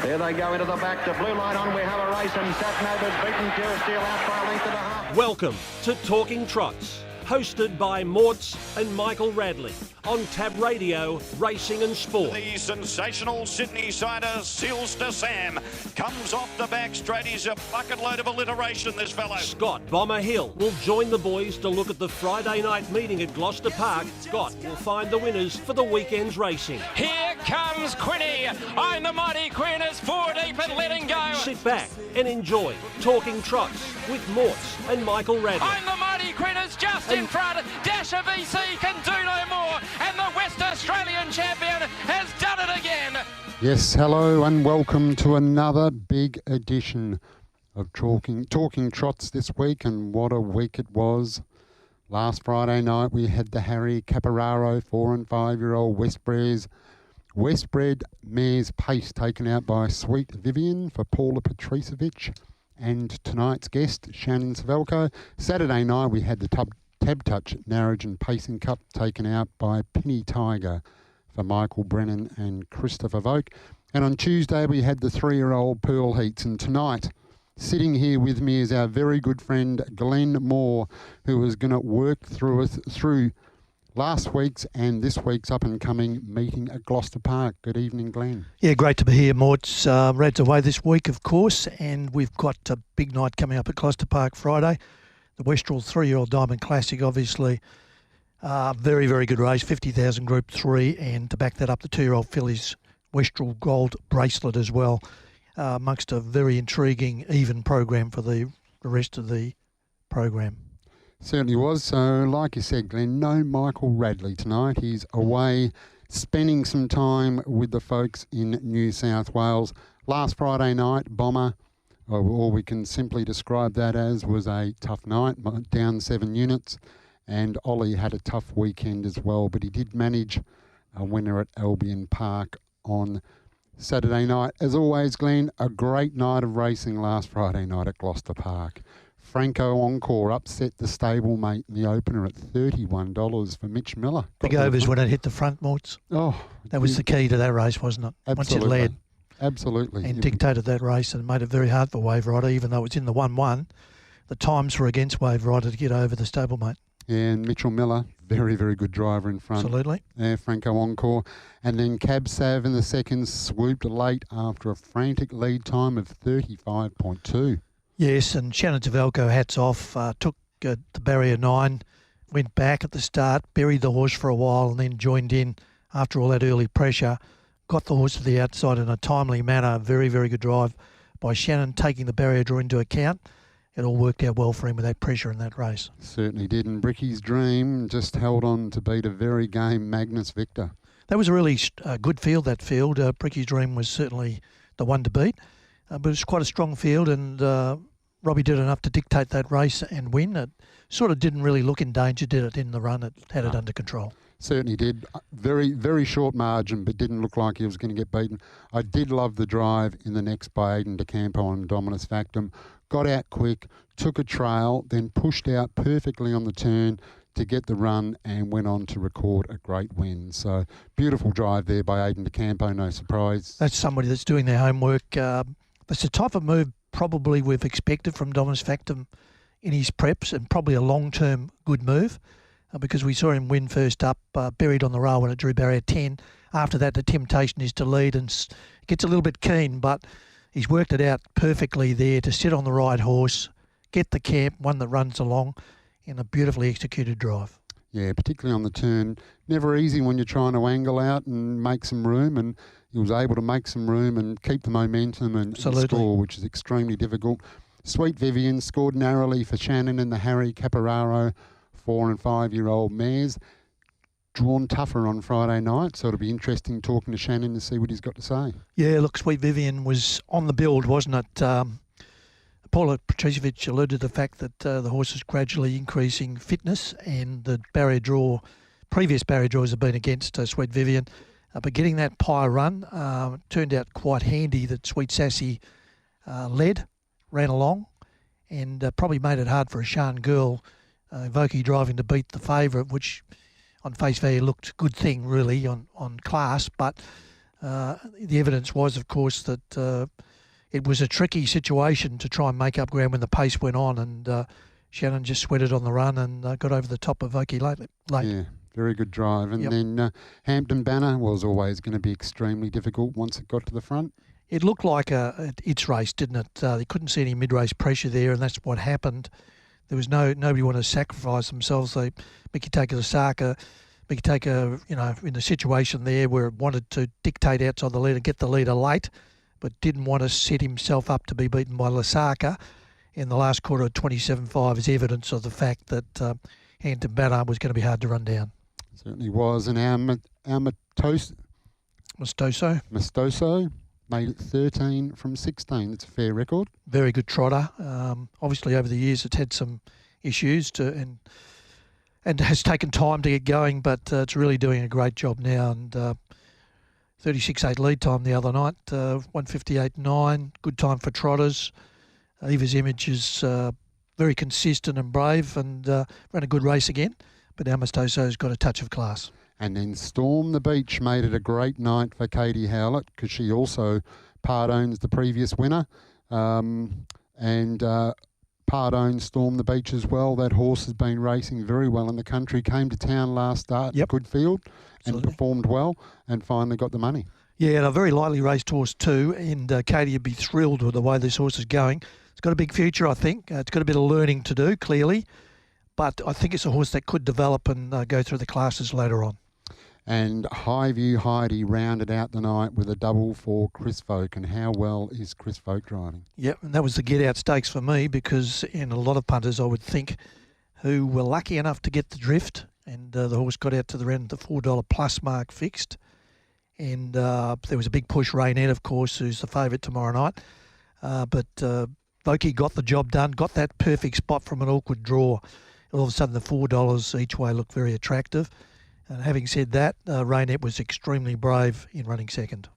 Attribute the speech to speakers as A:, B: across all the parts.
A: There they go into the back. The blue line on. We have a race, and Satnova's beaten Pure Steel out by a length and a half.
B: Welcome to Talking Trots, hosted by Morts and Michael Radley on Tab Radio, Racing and Sport.
C: The sensational Sydney sider, Seals to Sam, comes off the back straight. He's a bucket load of alliteration, this fellow.
B: Scott Bomber Hill will join the boys to look at the Friday night meeting at Gloucester Park. Scott will find the winners for the weekend's racing.
D: Here comes Quinny. I'm the mighty Queen is 4 deep and letting go.
B: Sit back and enjoy Talking Trots with Morts and Michael Radley.
D: I'm the mighty Queen is just in front. Dasher VC can do no more. And the West Australian champion has done it again.
E: Yes, hello and welcome to another big edition of Talking Trots this week, and what a week it was. Last Friday night we had the Harry Capararo 4 and 5 year old Westbred mare's pace taken out by Sweet Vivian for Paula Patricevic and tonight's guest Shannon Suvalkjo. Saturday night we had the Tab Touch Narrogin Pacing Cup taken out by Penny Tiger for Michael Brennan and Christopher Vogt. And on Tuesday we had the 3-year-old Pearl Heats, and tonight sitting here with me is our very good friend Glen Moore, who is going to work through last week's and this week's up-and-coming meeting at Gloucester Park. Good evening, Glenn.
F: Yeah, great to be here, Morts. Rad's away this week, of course, and we've got a big night coming up at Gloucester Park Friday. The Westrel 3-year-old Diamond Classic, obviously. Very, very good race, 50,000 Group 3, and to back that up, the 2-year-old filly's Westrel Gold Bracelet as well, amongst a very intriguing, even program for the rest of the program.
E: Certainly was. So, like you said, Glenn, no Michael Radley tonight. He's away spending some time with the folks in New South Wales. Last Friday night, Bomber, or we can simply describe that as, was a tough night, down 7 units. And Ollie had a tough weekend as well, but he did manage a winner at Albion Park on Saturday night. As always, Glenn, a great night of racing last Friday night at Gloucester Park. Franco Encore upset the stablemate in the opener at $31 for Mitch Miller.
F: Big overs when it hit the front, Morts.
E: Oh,
F: that was the key to that race, wasn't it?
E: Absolutely.
F: Once it led.
E: Absolutely.
F: And dictated that race and made it very hard for Wave Rider, even though it's in the 1-1. The times were against Wave Rider to get over the stablemate.
E: And Mitchell Miller, very, very good driver in front.
F: Absolutely.
E: Franco Encore. And then Cab Sav in the second swooped late after a frantic lead time of 35.2.
F: Yes, and Shannon Suvalkjo, hats off, took the barrier 9, went back at the start, buried the horse for a while and then joined in after all that early pressure, got the horse to the outside in a timely manner. Very, very good drive by Shannon, taking the barrier draw into account. It all worked out well for him with that pressure in that race.
E: Certainly did, and Bricky's Dream just held on to beat a very game Magnus Victor.
F: That was a really good field, that field. Bricky's Dream was certainly the one to beat, but it was quite a strong field, and Robbie did enough to dictate that race and win. It sort of didn't really look in danger, did it, in the run? It had it under control.
E: Certainly did. Very, very short margin, but didn't look like he was going to get beaten. I did love the drive in the next by Aidan DeCampo and Dominus Factum. Got out quick, took a trail, then pushed out perfectly on the turn to get the run and went on to record a great win. So beautiful drive there by Aidan DeCampo, no surprise.
F: That's somebody that's doing their homework. That's the type of move probably we've expected from Dominus Factum in his preps, and probably a long-term good move. Because we saw him win first up, buried on the rail when it drew barrier 10. After that, the temptation is to lead and gets a little bit keen, but he's worked it out perfectly there to sit on the right horse, get the camp, one that runs along in a beautifully executed drive.
E: Yeah, particularly on the turn. Never easy when you're trying to angle out and make some room, and he was able to make some room and keep the momentum and score, which is extremely difficult. Sweet Vivian scored narrowly for Shannon and the Harry Capararo 4 and 5 year old mares. Drawn tougher on Friday night, so it'll be interesting talking to Shannon to see what he's got to say.
F: Yeah, look, Sweet Vivian was on the build, wasn't it? Paula Patricevic alluded to the fact that the horse is gradually increasing fitness, and the previous barrier draws have been against Sweet Vivian. But getting that pie run turned out quite handy that Sweet Sassy ran along, and probably made it hard for a Shan girl, Vokey driving to beat the favourite, which on face value looked a good thing really on class, but The evidence was, of course, that it was a tricky situation to try and make up ground when the pace went on, and Shannon just sweated on the run and got over the top of Voki late.
E: Yeah, very good drive. And
F: Yep.
E: then Hampton Banner was always going to be extremely difficult once it got to the front.
F: It looked like its race, didn't it? They couldn't see any mid-race pressure there, and that's what happened. There was nobody wanted to sacrifice themselves. Mickey Taker, in a situation there where it wanted to dictate outside the leader, get the leader late, but didn't want to set himself up to be beaten by Lasaka in the last quarter of 27.5 is evidence of the fact that Hampton Banner was going to be hard to run down.
E: Certainly was. And our Mostoso made it 13 from 16. It's a fair record.
F: Very good trotter. Obviously, over the years, it's had some issues and has taken time to get going, but it's really doing a great job now. And 36.8 lead time the other night, 158.9. Good time for trotters. Eva's Image is very consistent and brave and ran a good race again. But Amastoso's got a touch of class.
E: And then Storm the Beach made it a great night for Katie Howlett because she also part-owns the previous winner. Part-owns Storm the Beach as well. That horse has been racing very well in the country. Came to town last start,
F: Yep.
E: good field, and
F: Absolutely.
E: performed well and finally got the money.
F: Yeah, and a very lightly raced horse too, and Katie would be thrilled with the way this horse is going. It's got a big future, I think. It's got a bit of learning to do, clearly, but I think it's a horse that could develop and go through the classes later on.
E: And Highview Heidi rounded out the night with a double for Chris Folk. And how well is Chris Folk driving?
F: Yep, and that was the get-out stakes for me because in a lot of punters, I would think, who were lucky enough to get the drift, and the horse got out to the end, the $4 plus mark fixed. And there was a big push, Rainette, of course, who's the favourite tomorrow night. But Voki got the job done, got that perfect spot from an awkward draw. All of a sudden, the $4 each way looked very attractive. And having said that, Rainette was extremely brave in running second.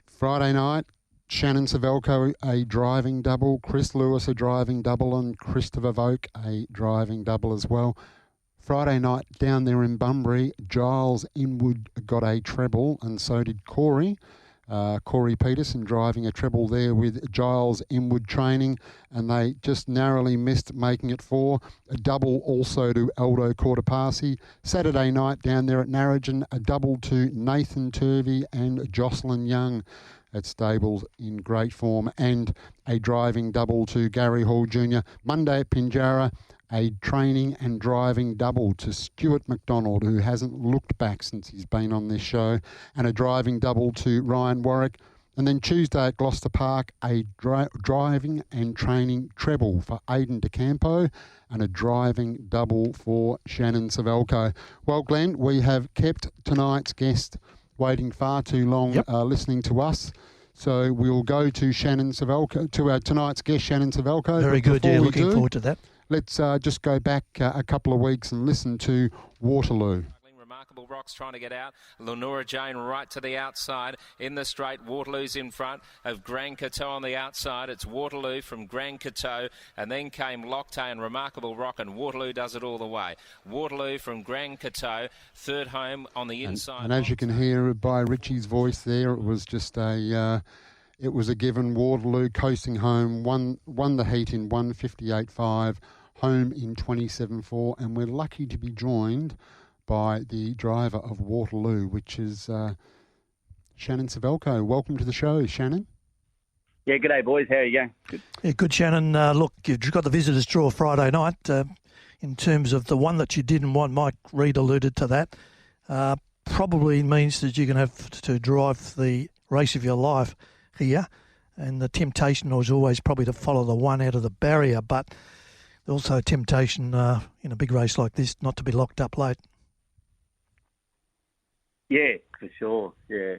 E: Friday night, Shannon Suvalkjo a driving double, Chris Lewis a driving double, and Christopher Voke a driving double as well. Friday night down there in Bunbury, Giles Inwood got a treble, and so did Corey. Corey Peterson driving a treble there with Giles Inwood training, and they just narrowly missed making it 4. A double also to Aldo Cortopassi. Saturday night down there at Narrogin, a double to Nathan Turvey and Jocelyn Young at Stables in great form, and a driving double to Gary Hall Jr. Monday at Pinjarra, a training and driving double to Stuart McDonald, who hasn't looked back since he's been on this show, and a driving double to Ryan Warwick. And then Tuesday at Gloucester Park, a driving and training treble for Aidan DeCampo and a driving double for Shannon Suvalkjo. Well, Glenn, we have kept tonight's guest waiting far too long, listening to us. So we'll go to Shannon Suvalkjo, to tonight's guest, Shannon Suvalkjo.
F: Very good, yeah, looking forward to that.
E: Let's just go back a couple of weeks and listen to Waterloo.
D: Remarkable Rock's trying to get out. Lenora Jane right to the outside. In the straight, Waterloo's in front of Grand Coteau on the outside. It's Waterloo from Grand Coteau, and then came Loctay and Remarkable Rock, and Waterloo does it all the way. Waterloo from Grand Coteau, third home on the inside.
E: And as you can hear by Richie's voice there, it was just it was a given. Waterloo coasting home, won the heat in 158.5, home in 27.4, and we're lucky to be joined by the driver of Waterloo, which is Shannon Suvalkjo. Welcome to the show, Shannon.
G: Yeah, g'day boys. How are you going? Good.
F: Yeah, good, Shannon. Look, you've got the visitors' draw Friday night. In terms of the one that you didn't want, Mike Reid alluded to that. Probably means that you're going to have to drive the race of your life here, and the temptation was always probably to follow the one out of the barrier, but also a temptation in a big race like this not to be locked up late.
G: Yeah, for sure. Yeah,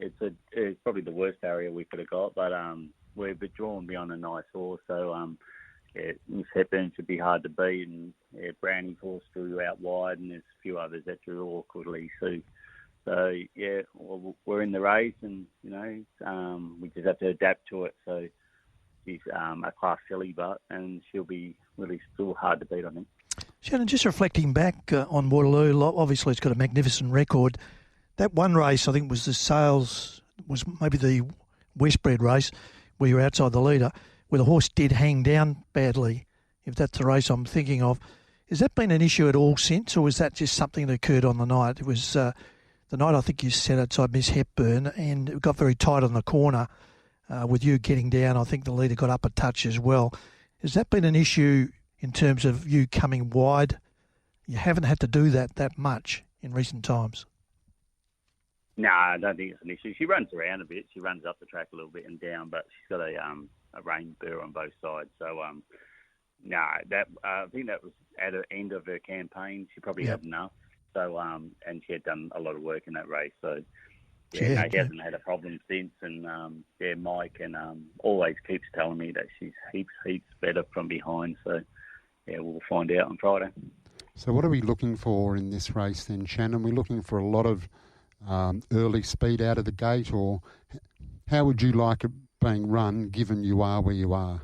G: it's probably the worst area we could have got, but we're drawn beyond a nice horse, so Miss Hepburn should be hard to beat, and Brownie's horse drew out wide, and there's a few others that drew awkwardly. So yeah, we're in the race, and we just have to adapt to it. So she's a class filly, and she'll be really still hard to beat, I think.
F: Shannon, just reflecting back on Waterloo, obviously it's got a magnificent record. That one race, I think, was was maybe the Westbred race where you're outside the leader, where the horse did hang down badly, if that's the race I'm thinking of. Has that been an issue at all since, or was that just something that occurred on the night? It was the night I think you sat outside Miss Hepburn, and it got very tight on the corner with you getting down. I think the leader got up a touch as well. Has that been an issue in terms of you coming wide? You haven't had to do that much in recent times.
G: No, I don't think it's an issue. She runs around a bit. She runs up the track a little bit and down, but she's got a rein burr on both sides. So, no, I think that was at the end of her campaign. She probably had enough. So, and she had done a lot of work in that race. So, she hasn't had a problem since. And Mike always keeps telling me that she's heaps better from behind. So, we'll find out on Friday.
E: So, what are we looking for in this race then, Shannon? We're looking for a lot of early speed out of the gate, or how would you like it being run, given you are where you are?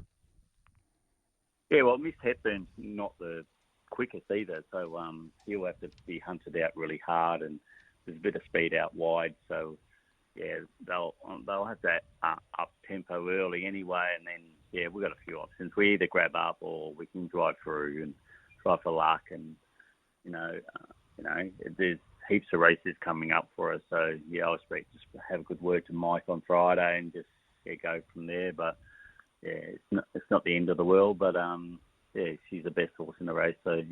G: Yeah, well, Miss Hepburn's not the quickest either, so he'll have to be hunted out really hard, and there's a bit of speed out wide. So, they'll have that up tempo early anyway, and then we've got a few options. We either grab up or we can drive through and try for luck, and there's heaps of races coming up for us. So, I expect just have a good word to Mike on Friday and just go from there. But, it's not the end of the world. But, she's the best horse in the race. So,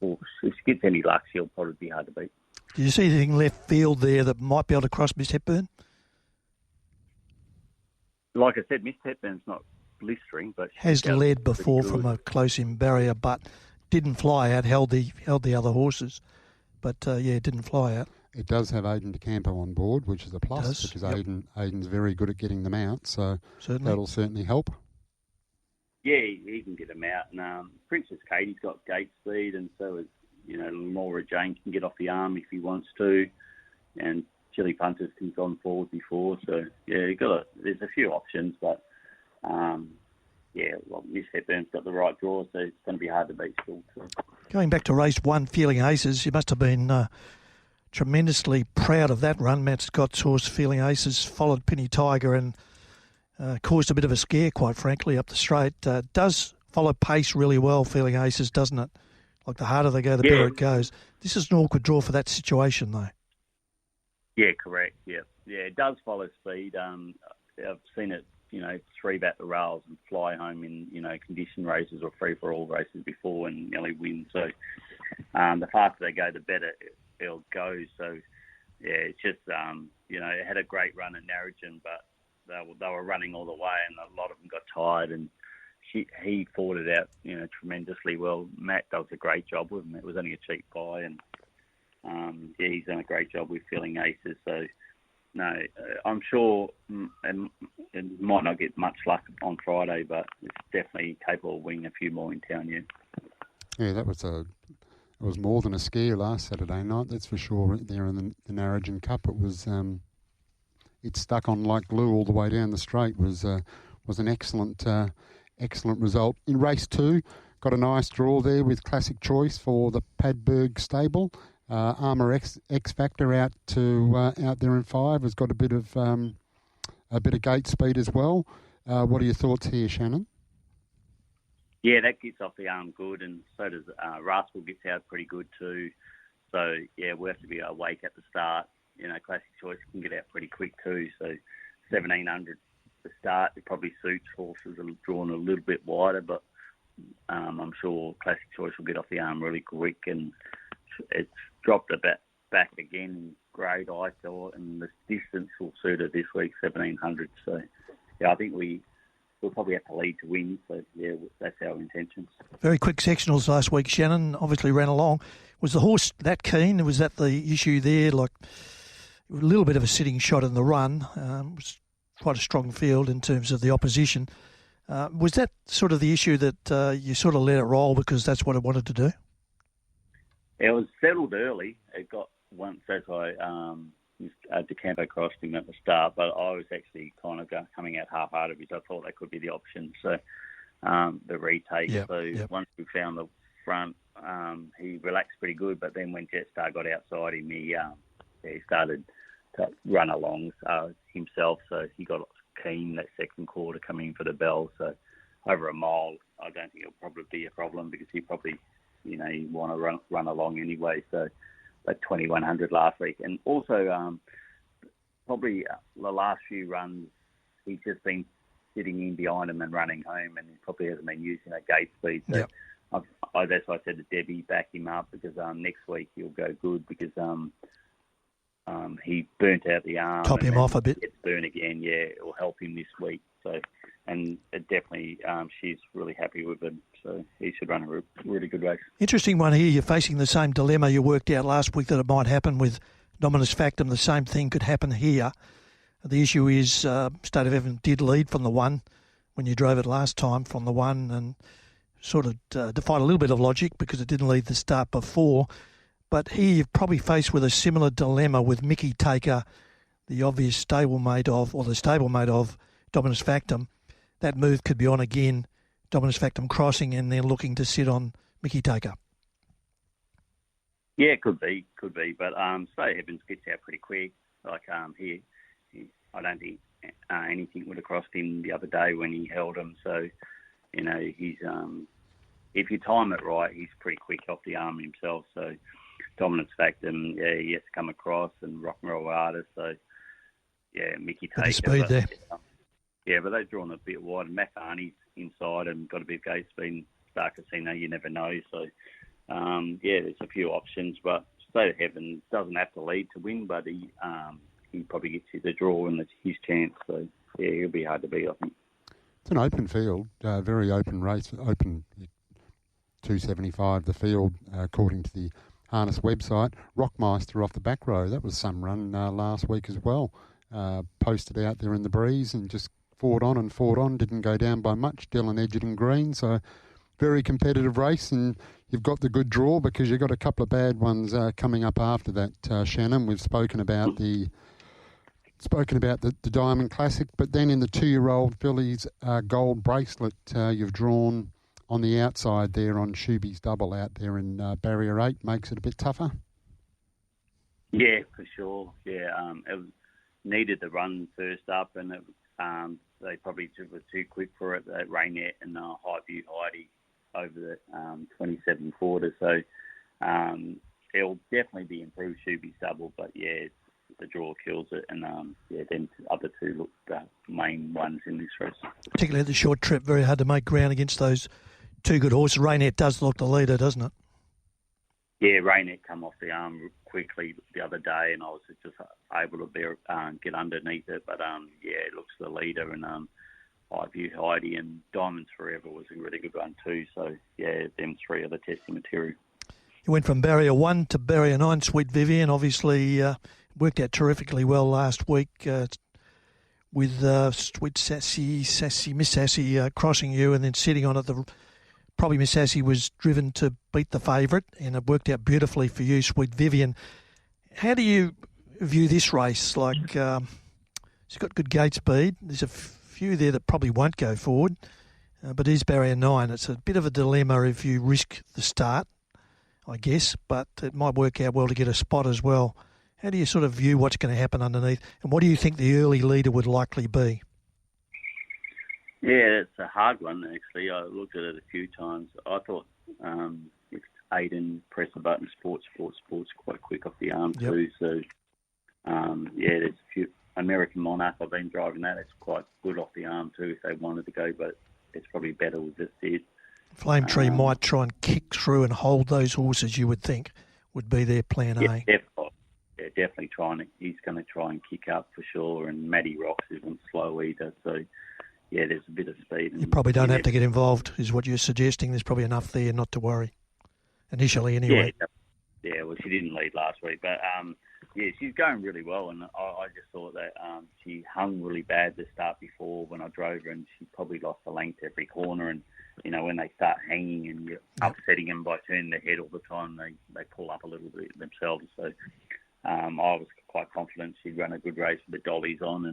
G: if she gets any luck, she'll probably be hard to beat.
F: Do you see anything left field there that might be able to cross Miss Hepburn?
G: Like I said, Miss Hepburn's not blistering, but
F: has led before from a close-in barrier, but didn't fly out, held the other horses. But, it didn't fly out.
E: It does have Aidan DeCampo on board, which is a plus, because Aidan's very good at getting them out, so that'll certainly help.
G: Yeah, he can get them out. And Princess Katie's got gate speed, and so is, Laura Jane can get off the arm if he wants to, and Chili Punters can gone forward before. So, there's a few options, but, Miss Hepburn's got the right draw, so it's going to be hard to beat still. So.
F: Going back to race one, Feeling Aces, you must have been tremendously proud of that run. Matt Scott's horse, Feeling Aces, followed Penny Tiger and caused a bit of a scare, quite frankly, up the straight. Does follow pace really well, Feeling Aces, doesn't it? Like the harder they go, the better it goes. This is an awkward draw for that situation, though. Yeah,
G: correct. Yeah, it does follow speed. I've seen it, three back the rails and fly home in, condition races or free-for-all races before and nearly win. So the faster they go, the better it'll go. So, it's just, it had a great run at Narrogin, but they were running all the way and a lot of them got tired, and he fought it out, tremendously well. Matt does a great job with him. It was only a cheap buy, and he's done a great job with Feeling Aces. So, no, I'm sure it might not get much luck on Friday, but it's definitely capable of winning a few more in town,
E: Yeah, it was more than a scare last Saturday night, that's for sure. There in the Narrogin Cup, it was it stuck on like glue all the way down the straight. Was an excellent result. In race 2, got a nice draw there with Classic Choice for the Padberg stable. Armour X Factor out there in 5 has got a bit of gate speed as well. What are your thoughts here, Shannon?
G: Yeah, that gets off the arm good, and so does Rascal gets out pretty good too. So, we have to be awake at the start. Classic Choice can get out pretty quick too. So, 1700 to start, it probably suits horses that are drawn a little bit wider, but I'm sure Classic Choice will get off the arm really quick, and it's dropped a bit back again in grade, I thought, and the distance will suit it this week, 1700. So, I think we'll probably have to lead to win. So, that's our intentions.
F: Very quick sectionals last week, Shannon. Obviously ran along. Was the horse that keen? Was that the issue there? Like a little bit of a sitting shot in the run. It was quite a strong field in terms of the opposition. Was that sort of the issue that you sort of let it roll because that's what it wanted to do?
G: It was settled early. It got once as I DeCampo crossed him at the start, but I was actually kind of coming out half-hearted because I thought that could be the option. So the retake. Once we found the front, he relaxed pretty good, but then when Jetstar got outside him, he started to run along himself, so he got keen that second quarter coming in for the bell. So over a mile, I don't think it'll probably be a problem because he probably, he want to run along anyway. So that 2100 last week, and also probably the last few runs, he's just been sitting in behind him and running home, and he probably hasn't been using that gate speed. So that's why I said to Debbie, back him up because next week he'll go good because he burnt out the arm.
F: Top him off a bit.
G: It's burn again, it will help him this week. So, and it definitely, she's really happy with him. So he should run a really good race.
F: Interesting one here. You're facing the same dilemma you worked out last week that it might happen with Dominus Factum. The same thing could happen here. The issue is State of Heaven did lead from the 1 when you drove it last time from the 1 and sort of defied a little bit of logic because it didn't lead the start before. But here you're probably faced with a similar dilemma with Mickey Taker, the obvious stablemate of Dominus Factum. That move could be on again, Dominus Factum crossing, and they're looking to sit on Mickey Taker.
G: Yeah, could be. But State of Heavens gets out pretty quick. Like here, I don't think anything would have crossed him the other day when he held him. So, he's if you time it right, he's pretty quick off the arm himself. So, Dominance Factum, he has to come across and Rock and Roll Artist. So, Mickey Taker.
F: The speed there.
G: But they've drawn a bit wide. McCarney's inside and got a bit of gate speed. And Star Casino, you never know. So, there's a few options. But State of Heaven doesn't have to lead to win, but he probably gets you the draw and his chance. So, he'll be hard to beat, I think.
E: It's an open field, very open race, open 275 the field, according to the harness website. Rockmeister off the back row, that was some run last week as well. Posted out there in the breeze and just fought on, didn't go down by much. Dylan Edgerton green, so very competitive race, and you've got the good draw because you've got a couple of bad ones coming up after that, Shannon. We've spoken about the Diamond Classic, but then in the 2-year-old fillies gold bracelet, you've drawn on the outside there on Shuby's double out there in barrier 8, makes it a bit tougher.
G: Yeah, for sure. Yeah, it needed the run first up, and they probably were too quick for it. Rainette and High View Heidi over the 27 quarter. So it'll definitely be improved Shuby's double, but the draw kills it, and then the other two look the main ones in this race.
F: Particularly at the short trip, very hard to make ground against those two good horses. Rainette does look the leader, doesn't it?
G: Yeah, Rainette come off the arm quickly the other day, and I was just able to get underneath it. But it looks the leader, and High View Heidi and Diamonds Forever was a really good one too. So them three are the testing material.
F: You went from barrier 1 to barrier 9, Sweet Vivian. Obviously worked out terrifically well last week with Sweet Miss Sassy crossing you and then sitting on it. Probably Miss Sassy was driven to beat the favourite, and it worked out beautifully for you, Sweet Vivian. How do you view this race? Like, she's got good gate speed. There's a few there that probably won't go forward, but it is barrier 9. It's a bit of a dilemma if you risk the start, I guess, but it might work out well to get a spot as well. How do you sort of view what's going to happen underneath, and what do you think the early leader would likely be?
G: Yeah, it's a hard one, actually. I looked at it a few times. I thought it's Aiden press the button, sports, quite quick off the arm too. So, there's a few. American Monarch, I've been driving that. It's quite good off the arm too if they wanted to go, but it's probably better with this seed.
F: Flame Tree might try and kick through and hold those horses, you would think, would be their plan A.
G: Definitely trying. He's going to try and kick up for sure, and Matty Rocks isn't slow either, so... Yeah, there's a bit of speed.
F: You probably don't have to get involved, is what you're suggesting. There's probably enough there not to worry, initially anyway.
G: Yeah, well, she didn't lead last week. But, she's going really well. And I just thought that she hung really bad to start before when I drove her, and she probably lost the length every corner. And, when they start hanging and you're upsetting them by turning their head all the time, they pull up a little bit themselves. So I was quite confident she'd run a good race with the dollies on,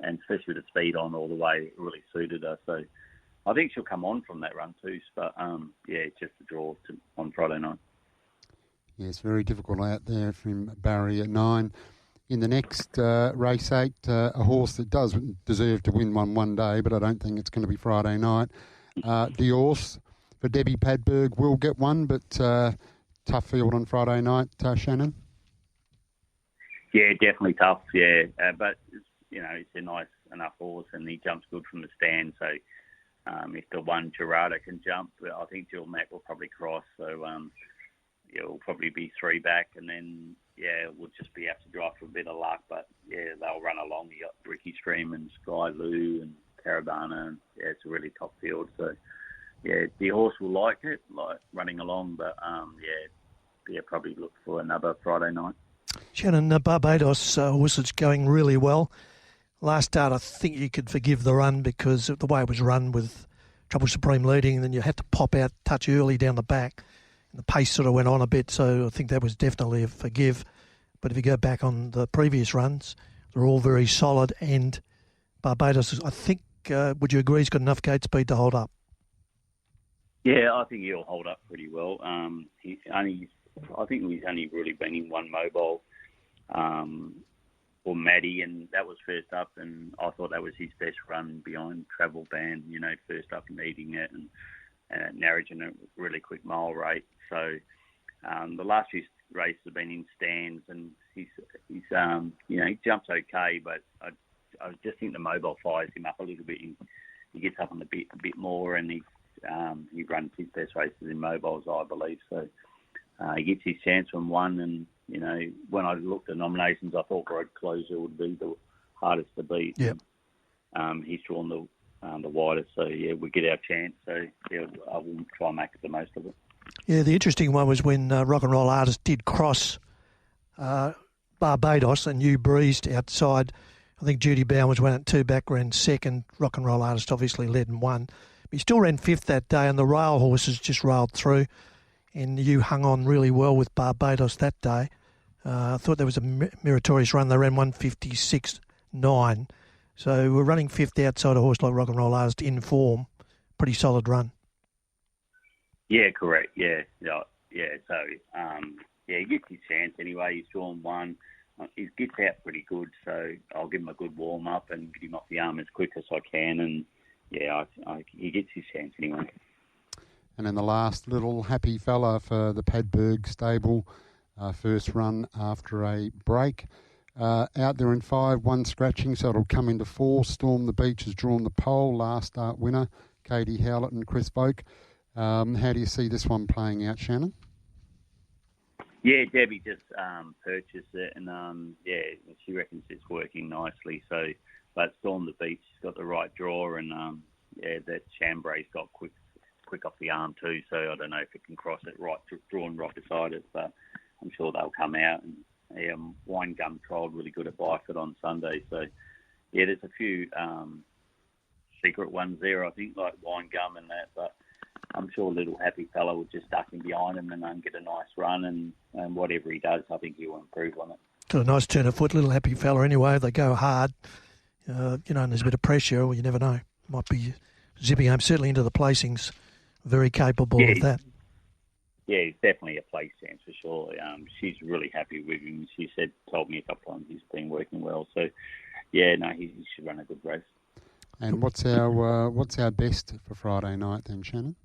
G: and especially the speed on all the way, it really suited her. So I think she'll come on from that run too. But, it's just a draw on Friday night.
E: Yes, very difficult out there from barrier 9. In the next race 8, a horse that does deserve to win one day, but I don't think it's going to be Friday night. The horse for Debbie Padberg will get one, but tough field on Friday night, Shannon.
G: Yeah, definitely tough. Yeah, but it's a nice enough horse, and he jumps good from the stand. So if the one Gerardo can jump, I think Jill Mack will probably cross. So it'll probably be 3 back, and then we'll just be have to drive for a bit of luck. But they'll run along. You got Ricky Stream and Sky Lou and Caravana, and it's a really top field. So the horse will like it, like running along. But probably look for another Friday night.
F: Shannon, Barbados horse is going really well. Last start, I think you could forgive the run because of the way it was run with Trouble Supreme leading, and then you had to pop out, touch early down the back. And the pace sort of went on a bit, so I think that was definitely a forgive. But if you go back on the previous runs, they're all very solid. And Barbados, I think, would you agree, he's got enough gate speed to hold up?
G: Yeah, I think he'll hold up pretty well. I think he's only really been in one mobile for Maddie, and that was first up, and I thought that was his best run behind Travel Band, first up and leading it, and narrowing a really quick mile rate. So the last few races have been in stands, and he jumps okay, but I just think the mobile fires him up a little bit. He gets up on a bit more, and he runs his best races in mobiles, I believe. So he gets his chance from one, and when I looked at nominations, I thought Road Closure would be the hardest to beat.
F: Yeah.
G: He's drawn the widest, so we get our chance. So I will try and make the most of it.
F: Yeah, the interesting one was when Rock and Roll Artist did cross Barbados, and you breezed outside. I think Judy Bowen was 1 and 2 back, ran second. Rock and Roll Artist obviously led and won. He still ran 5th that day, and the rail horses just railed through. And you hung on really well with Barbados that day. I thought there was a meritorious run. They ran 156.9. So we're running 5th outside a horse like Rock and Roll Artist in form. Pretty solid run.
G: Yeah, correct. Yeah. So, he gets his chance anyway. He's drawn one. He gets out pretty good, so I'll give him a good warm-up and get him off the arm as quick as I can. And, he gets his chance anyway.
E: And then the last little happy fella for the Padberg stable, first run after a break. Out there in 5, 1 scratching, so it'll come into 4. Storm the Beach has drawn the pole, last start winner, Katie Howlett and Chris Voke. How do you see this one playing out, Shannon?
G: Yeah, Debbie just purchased it, and she reckons it's working nicely. So, but Storm the Beach has got the right draw, and that Chambray's got quick off the arm too. So I don't know if it can cross it drawn right beside it, but I'm sure they'll come out. And Wine Gum trialled really good at Byford on Sunday. So there's a few secret ones there, I think, like Wine Gum and that, but I'm sure Little Happy Fella will just duck in behind him and get a nice run, and whatever he does, I think he'll improve on it.
F: Got a nice turn of foot, Little Happy Fella anyway. They go hard, and there's a bit of pressure, well, you never know. Might be zipping home, certainly into the placings. Very capable of that.
G: Yeah, he's definitely a place chance for sure. She's really happy with him. She told me a couple of times he's been working well. So, he should run a good race.
E: And what's our best for Friday night then, Shannon?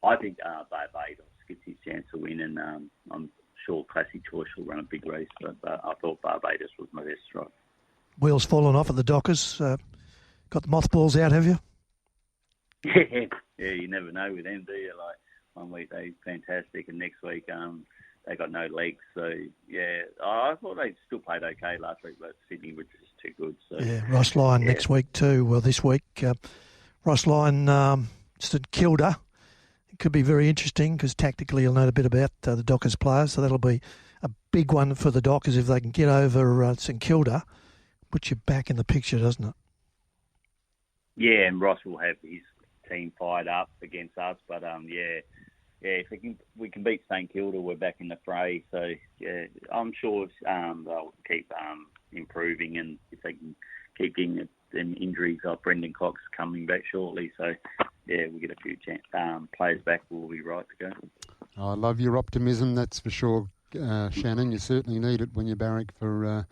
G: I think Barbados gets his chance to win, and I'm sure Classic Choice will run a big race. But I thought Barbados was my best strike.
F: Wheels falling off at the Dockers. Got the mothballs out, have you?
G: Yeah, you never know with them, do you? Like, one week they're fantastic, and next week they got no legs. So, I thought they still played okay last week, but Sydney was just too good. So
F: yeah, Ross Lyon next week too. Well, this week, Ross Lyon, St Kilda. It could be very interesting because tactically you'll know a bit about the Dockers players, so that'll be a big one for the Dockers if they can get over St Kilda. Puts you back in the picture, doesn't it?
G: Yeah, and Ross will have his team fired up against us, but if we can beat St Kilda, we're back in the fray. So I'm sure they'll keep improving, and if they can keep getting them injuries, like Brendan Cox coming back shortly. So we get a few players back, we'll be right to go.
E: I love your optimism, that's for sure, Shannon. You certainly need it when you barrack for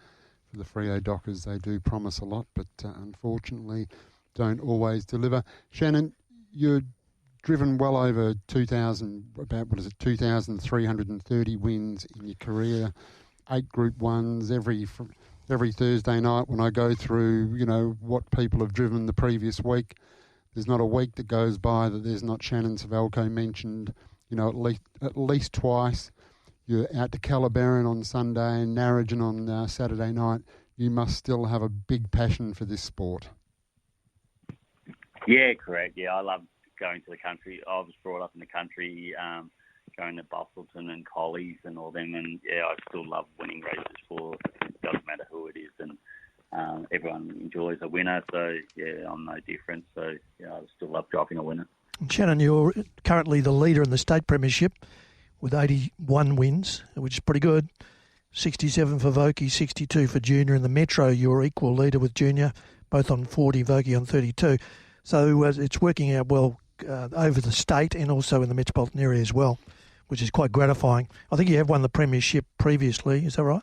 E: the Freo Dockers. They do promise a lot, but unfortunately don't always deliver. Shannon, you're driven well over 2,330 wins in your career, 8 Group 1s every Thursday night when I go through, what people have driven the previous week. There's not a week that goes by that there's not Shannon Suvalkjo mentioned, at least twice. You're out to Calabarin on Sunday and Narrogin on Saturday night. You must still have a big passion for this sport.
G: Yeah, correct. Yeah, I love going to the country. I was brought up in the country, going to Bustleton and Collies and all them, and I still love winning races for. It doesn't matter who it is, and everyone enjoys a winner. So I'm no different. So I still love driving a winner.
F: Shannon, you're currently the leader in the state premiership with 81 wins, which is pretty good. 67 for Vokey, 62 for Junior. In the Metro, you're equal leader with Junior, both on 40, Vokey on 32. So it's working out well over the state and also in the metropolitan area as well, which is quite gratifying. I think you have won the premiership previously, is that right?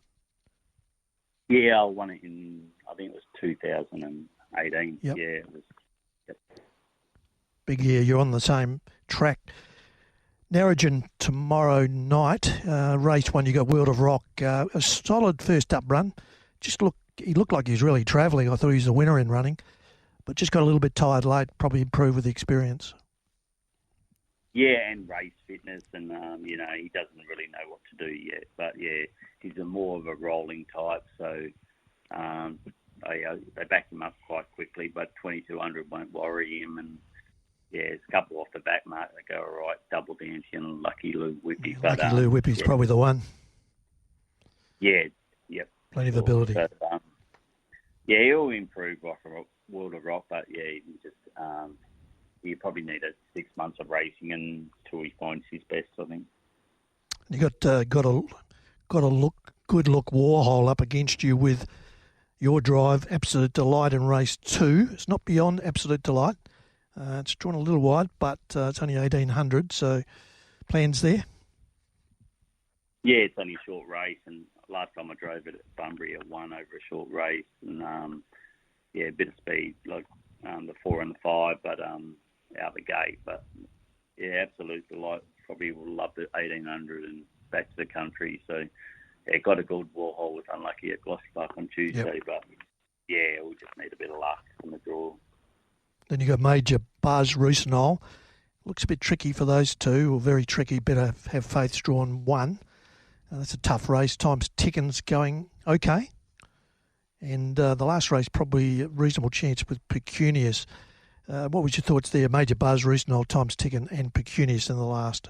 G: Yeah, I won it in, I think it was 2018.
F: Yep.
G: Yeah, it was. Yep.
F: Big year. You're on the same track. Narrogin tomorrow night, race 1, you got World of Rock. A solid first up run. He looked like he was really travelling. I thought he was the winner in running, but just got a little bit tired late. Probably improved with the experience.
G: Yeah, and race fitness, and he doesn't really know what to do yet. But he's more of a rolling type, so they back him up quite quickly. But 2200 won't worry him, and there's a couple off the back mark that go all right. Double Dancing and Lucky Lou Whippy.
F: Lucky Lou Whippy's probably the one.
G: Yeah, yep.
F: Plenty of ability.
G: So, he'll improve off World of Rock, but he just you probably need 6 months of racing until he finds his best, I think.
F: You got a good look Warhol up against you with your drive, Absolute Delight in race 2. It's not beyond Absolute Delight. It's drawn a little wide, but it's only 1,800, so plans there?
G: Yeah, it's only a short race, and last time I drove it at Bunbury, I won over a short race, and a bit of speed, like the 4 and the 5, but out the gate. But Absolute Delight probably will love the 1,800 and back to the country. So got a good Warhol, was unlucky at Gloucester Park on Tuesday, but we'll just need a bit of luck in the draw.
F: Then you got Major Buzz Rusinol. Looks a bit tricky for those two, or very tricky. Better have Faith's drawn 1. That's a tough race. Time's Ticken's going okay. And the last race, probably a reasonable chance with Pecunious. What was your thoughts there? Major Buzz, Rusinol, Time's Ticken and Pecunious in the last?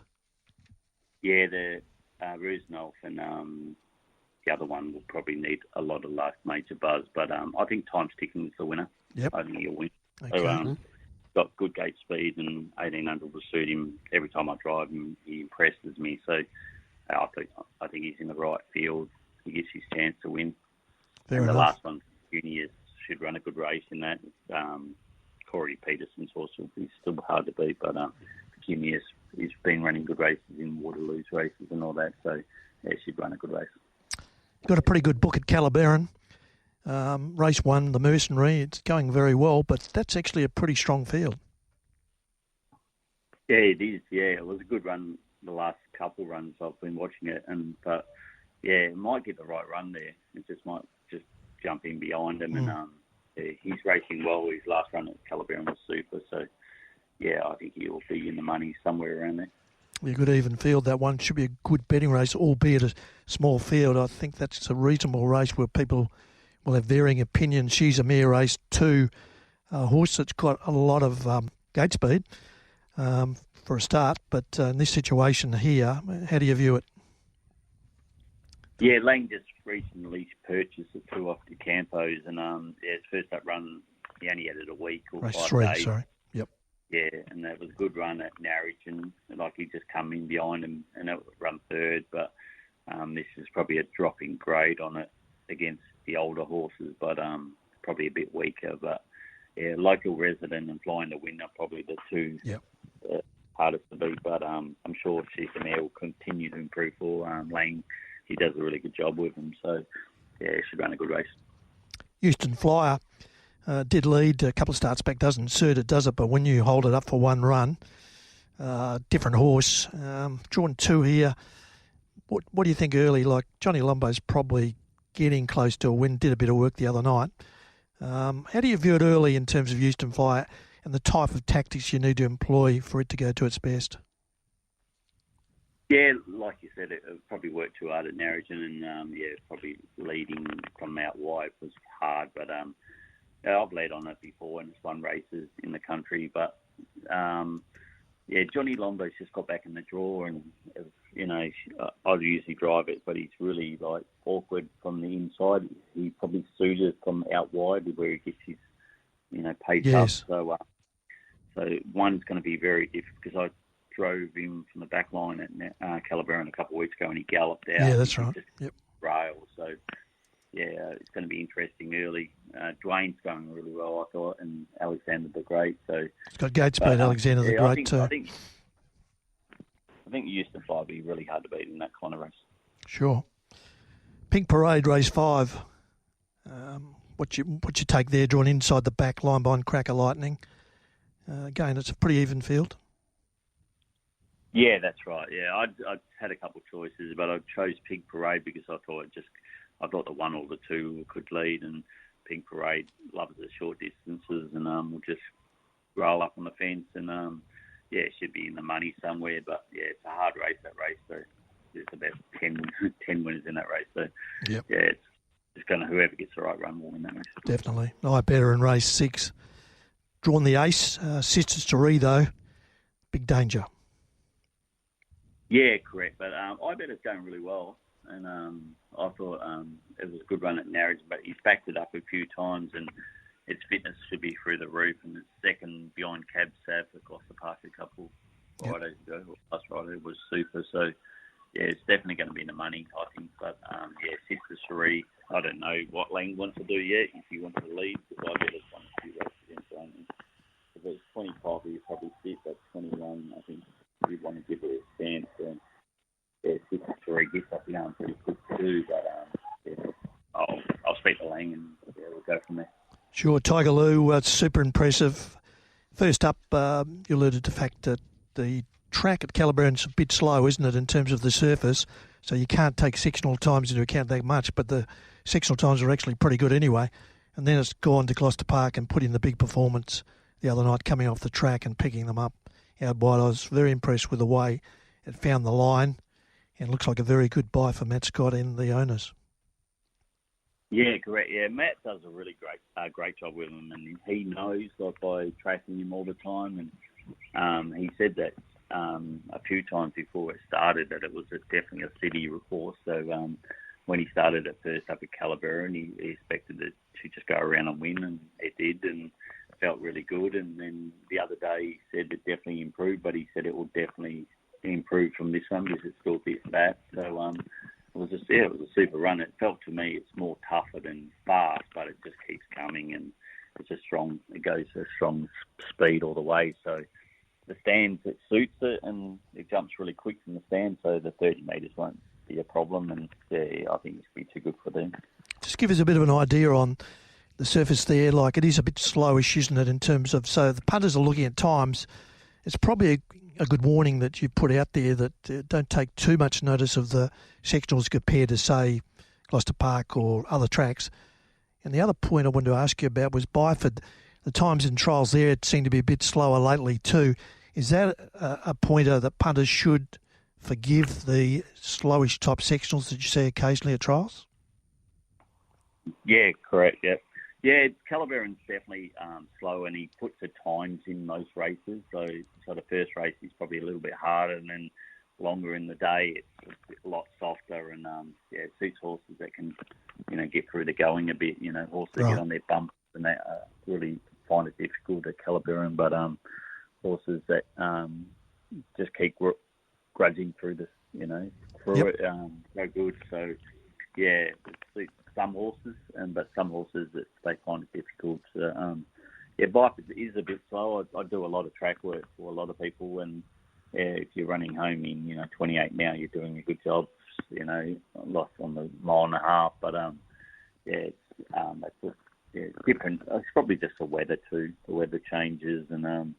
F: Yeah,
G: the Rusinol and the other one will probably need a lot of luck, Major Buzz. But I think Time's Ticking is the winner.
F: Yep.
G: I think he'll win.
F: Okay.
G: So, got good gate speed, and 1,800 will suit him. Every time I drive him, he impresses me. So I think he's in the right field. He gets his chance to win.
F: Fair
G: and
F: enough.
G: The last one, Juniors, should run a good race in that. Corey Peterson's horse will be still hard to beat, but Juniors, he's been running good races in Waterloo's races and all that, so should run a good race.
F: Got a pretty good book at Calabarin. Race 1, the Mercenary, it's going very well, but that's actually a pretty strong field.
G: Yeah, it is. Yeah, it was a good run the last couple runs. I've been watching it, but it might get the right run there. It just might just jump in behind him, and he's racing well. His last run at Calabarin was super, so I think he'll be in the money somewhere around there.
F: A good even field, that one. Should be a good betting race, albeit a small field. I think that's a reasonable race where people will have varying opinions. She's a Mere race 2, a horse that's got a lot of gate speed for a start, but in this situation here, how do you view it?
G: Yeah, Lang just recently purchased the 2 off the Campos, and his first up run, he only had it a week or
F: race
G: 5
F: 3,
G: days.
F: sorry. Yep.
G: Yeah, and that was a good run at Narrogin, and he just come in behind him, and that would run 3rd, but this is probably a drop in grade on it against the older horses, but probably a bit weaker. But local resident and Flying to Win are probably the 2 hardest to beat. But I'm sure She's the Mare will continue to improve for Lang. He does a really good job with him. So, yeah, he should run a good race. Houston
F: Flyer did lead a couple of starts back, doesn't suit it, does it? But when you hold it up for one run, different horse, drawn 2 here. What do you think early? Like Johnny Lumbo's probably getting close to a win, did a bit of work the other night. How do you view it early in terms of Houston Flyer and the type of tactics you need to employ for it to go to its best?
G: Yeah, like you said, it probably worked too hard at Narrogin, and probably leading from out wide was hard. But I've led on it before and it's won races in the country. But Johnny Lombo's just got back in the draw, and I'd usually drive it, but he's really like awkward from the inside. He probably suited from out wide where he gets his pace up. So one's going to be very difficult because I drove him from the back line at Calabarin a couple of weeks ago and he galloped out.
F: Yeah, that's right.
G: Yep. Rail. So, it's going to be interesting early. Dwayne's going really well, I thought, and Alexander the Great. So
F: it's got Gates beat Alexander the Great too.
G: I think Houston Flyer will be really hard to beat in that kind of race.
F: Sure. Pink Parade, race 5. What you take there, drawn inside the back line behind Cracker Lightning. Again, it's a pretty even field.
G: Yeah, that's right. Yeah, I had a couple of choices, but I chose Pink Parade because I thought the 1 or the 2 could lead, and Pink Parade loves the short distances and will just roll up on the fence and it should be in the money somewhere. But it's a hard race, that race. So there's about 10 winners in that race. So it's just going to, whoever gets the right run will win that race.
F: Definitely. I better in race 6. Drawn the ace, Sisters to Ree though, big danger.
G: Yeah, correct. But I bet it's going really well. And I thought it was a good run at Narrogin, but he's backed it up a few times and its fitness should be through the roof. And it's second behind Cab Sav across the park a couple Fridays ago. Last Friday was super. So, it's definitely going to be in the money, I think. But, Sister Cherie, I don't know what Lang wants to do yet, if he wants to lead, because I bet it's won a few races against Lang. If it's 25, he'd probably sit. That's 21, I think. We'd want to give it a chance. And, Sister Cherie gets up the arm pretty quick too. But, I'll speak to Lang and we'll go from there.
F: Sure. Tiger Lou, super impressive. First up, you alluded to the fact that the track at Calabarin's a bit slow, isn't it, in terms of the surface? So you can't take sectional times into account that much, but the sectional times are actually pretty good anyway. And then it's gone to Gloucester Park and put in the big performance the other night, coming off the track and picking them up out wide. I was very impressed with the way it found the line, and it looks like a very good buy for Matt Scott and the owners.
G: Yeah, correct. Yeah, Matt does a really great job with him, and he knows, like, by tracking him all the time. And he said that a few times before it started that it was definitely a city horse. So when he started at first up at Calabarin, he expected it to just go around and win, and it did, and felt really good. And then the other day he said it definitely improved, but he said it will definitely improve from this one because it's still a bit fat. So it was a super run. It felt to me it's more tougher than fast, but it just keeps coming, and it goes a strong speed all the way. So the stands, it suits it, and it jumps really quick from the stand, so the 30 metres won't be a problem, and I think it's be too good for them.
F: Just give us a bit of an idea on the surface there. Like, it is a bit slowish, isn't it, in terms of, so the punters are looking at times. It's probably a good warning that you put out there that don't take too much notice of the sectionals compared to, say, Gloucester Park or other tracks. And the other point I wanted to ask you about was Byford. The times in trials there, it seemed to be a bit slower lately too. Is that a pointer that punters should forgive the slowish type sectionals that you see occasionally at trials?
G: Yeah, correct, yeah. Yeah, Calabarin's definitely slow, and he puts the times in most races. So the first race is probably a little bit harder, and then longer in the day, it's a lot softer, and it suits horses that can, get through the going a bit. Horses that get on their bumps and that really find it difficult at Calabarin, but horses that just keep grudging through this, through it, no good. So yeah, it suits some horses, but some horses that they find it difficult. Byford is a bit slow. I do a lot of track work for a lot of people, and if you're running home in 28 now, you're doing a good job. Lost on the mile and a half, but it's different. It's probably just the weather too. The weather changes, and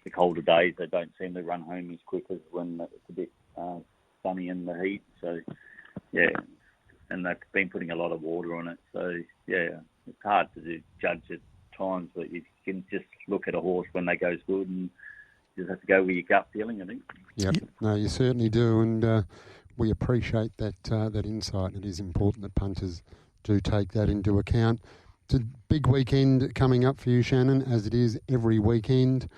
G: the colder days they don't seem to run home as quick as when it's a bit sunny in the heat. So yeah, and they've been putting a lot of water on it. So yeah, it's hard to judge at times, but you can just look at a horse when they goes good, and you just have to go with your gut feeling, I think.
E: Yep. No, you certainly do, and we appreciate that insight. It is important that punters do take that into account. It's a big weekend coming up for you, Shannon, as it is every weekend.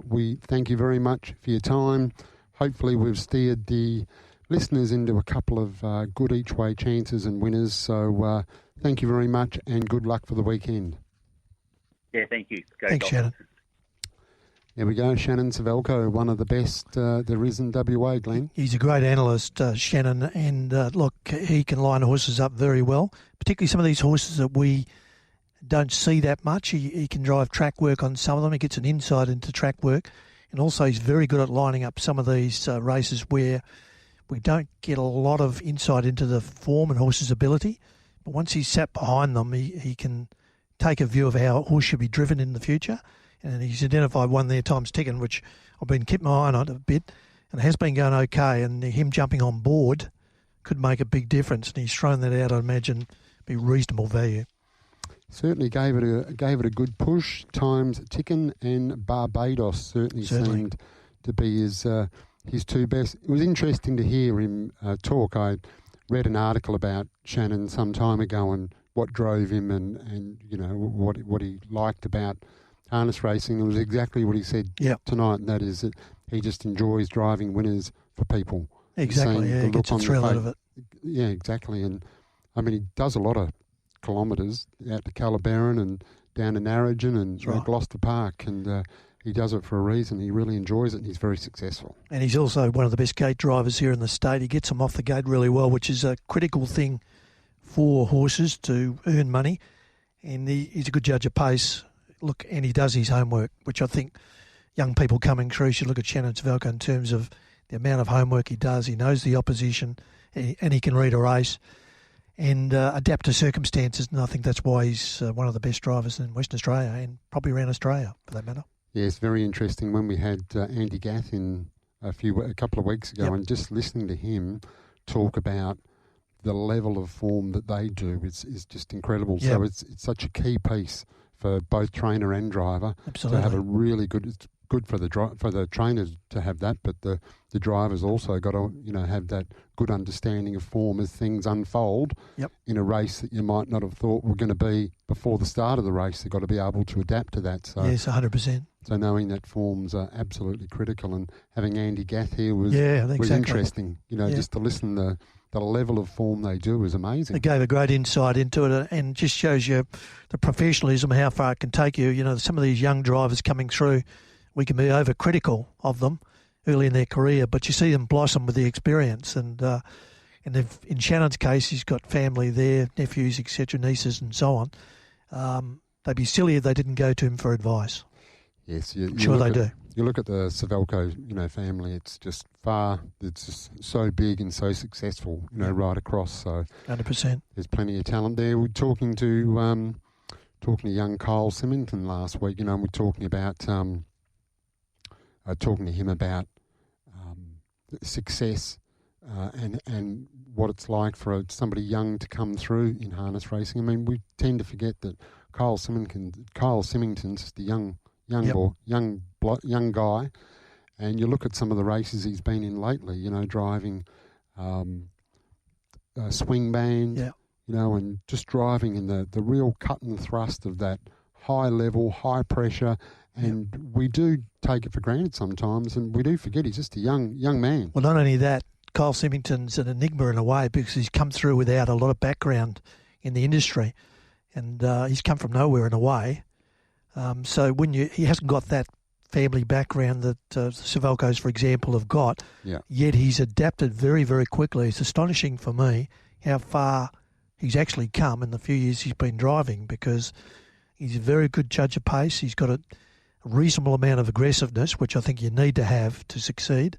E: We thank you very much for your time. Hopefully we've steered the listeners into a couple of good each-way chances and winners. So thank you very much and good luck for the weekend.
G: Yeah, thank you.
F: Thanks, Shannon.
E: There we go, Shannon Suvalkjo, one of the best there is in WA, Glenn.
F: He's a great analyst, Shannon, and look, he can line horses up very well, particularly some of these horses that we don't see that much. He can drive track work on some of them. He gets an insight into track work, and also he's very good at lining up some of these races where we don't get a lot of insight into the form and horse's ability. But once he's sat behind them, he can take a view of how a horse should be driven in the future. And he's identified one there, Time's Ticking, which I've been keeping my eye on it a bit, and it has been going okay. And him jumping on board could make a big difference. And he's thrown that out, I imagine, be reasonable value.
E: Certainly gave it a good push. Time's Ticking and Barbados certainly seemed to be his two best. It was interesting to hear him talk. I read an article about Shannon some time ago and what drove him and what he liked about harness racing. It was exactly what he said tonight, and that is that he just enjoys driving winners for people.
F: Exactly, he gets a thrill out of it.
E: Yeah, exactly. And I mean, he does a lot of kilometres out to Calabarin and down to Narrogin and Gloucester Park, and he does it for a reason. He really enjoys it, and he's very successful. And
F: he's also one of the best gate drivers here in the state. He gets them off the gate really well, which is a critical thing for horses to earn money, and he's a good judge of pace. Look, and he does his homework, which I think young people coming through should look at Shannon Suvalkjo in terms of the amount of homework he does. He knows the opposition, and he can read a race and adapt to circumstances. And I think that's why he's one of the best drivers in Western Australia and probably around Australia, for that matter.
E: Yeah, it's very interesting. When we had Andy Gath in a couple of weeks ago, and just listening to him talk about the level of form that they do is just incredible. Yep. So it's such a key piece for both trainer and driver.
F: Absolutely.
E: To have a really good. It's good for the trainers to have that, but the drivers also got to have that good understanding of form as things unfold in a race that you might not have thought were going to be before the start of the race. They've got to be able to adapt to that. So
F: yes, 100%.
E: So knowing that forms are absolutely critical, and having Andy Gath here was interesting. Just to listen to the level of form they do is amazing.
F: It gave a great insight into it, and just shows you the professionalism, how far it can take you. Some of these young drivers coming through, we can be overcritical of them early in their career, but you see them blossom with the experience. And if, in Shannon's case, he's got family there, nephews, etc., nieces, and so on. They'd be silly if they didn't go to him for advice.
E: Yes,
F: I'm sure they do.
E: You look at the Suvalkjo, family. It's just so big and so successful, right across. So
F: 100%.
E: There's plenty of talent there. We're talking to young Kyle Symington last week. We're talking about talking to him about success and what it's like for somebody young to come through in harness racing. I mean, we tend to forget that Kyle Symington's just a young guy, and you look at some of the races he's been in lately. Driving swing band, and just driving in the real cut and thrust of that high level, high pressure. And we do take it for granted sometimes, and we do forget he's just a young man.
F: Well, not only that, Kyle Symington's an enigma in a way, because he's come through without a lot of background in the industry, and he's come from nowhere in a way. So he hasn't got that family background that Suvalkjo's, for example, have got, yet he's adapted very, very quickly. It's astonishing for me how far he's actually come in the few years he's been driving, because he's a very good judge of pace. He's got reasonable amount of aggressiveness, which I think you need to have to succeed.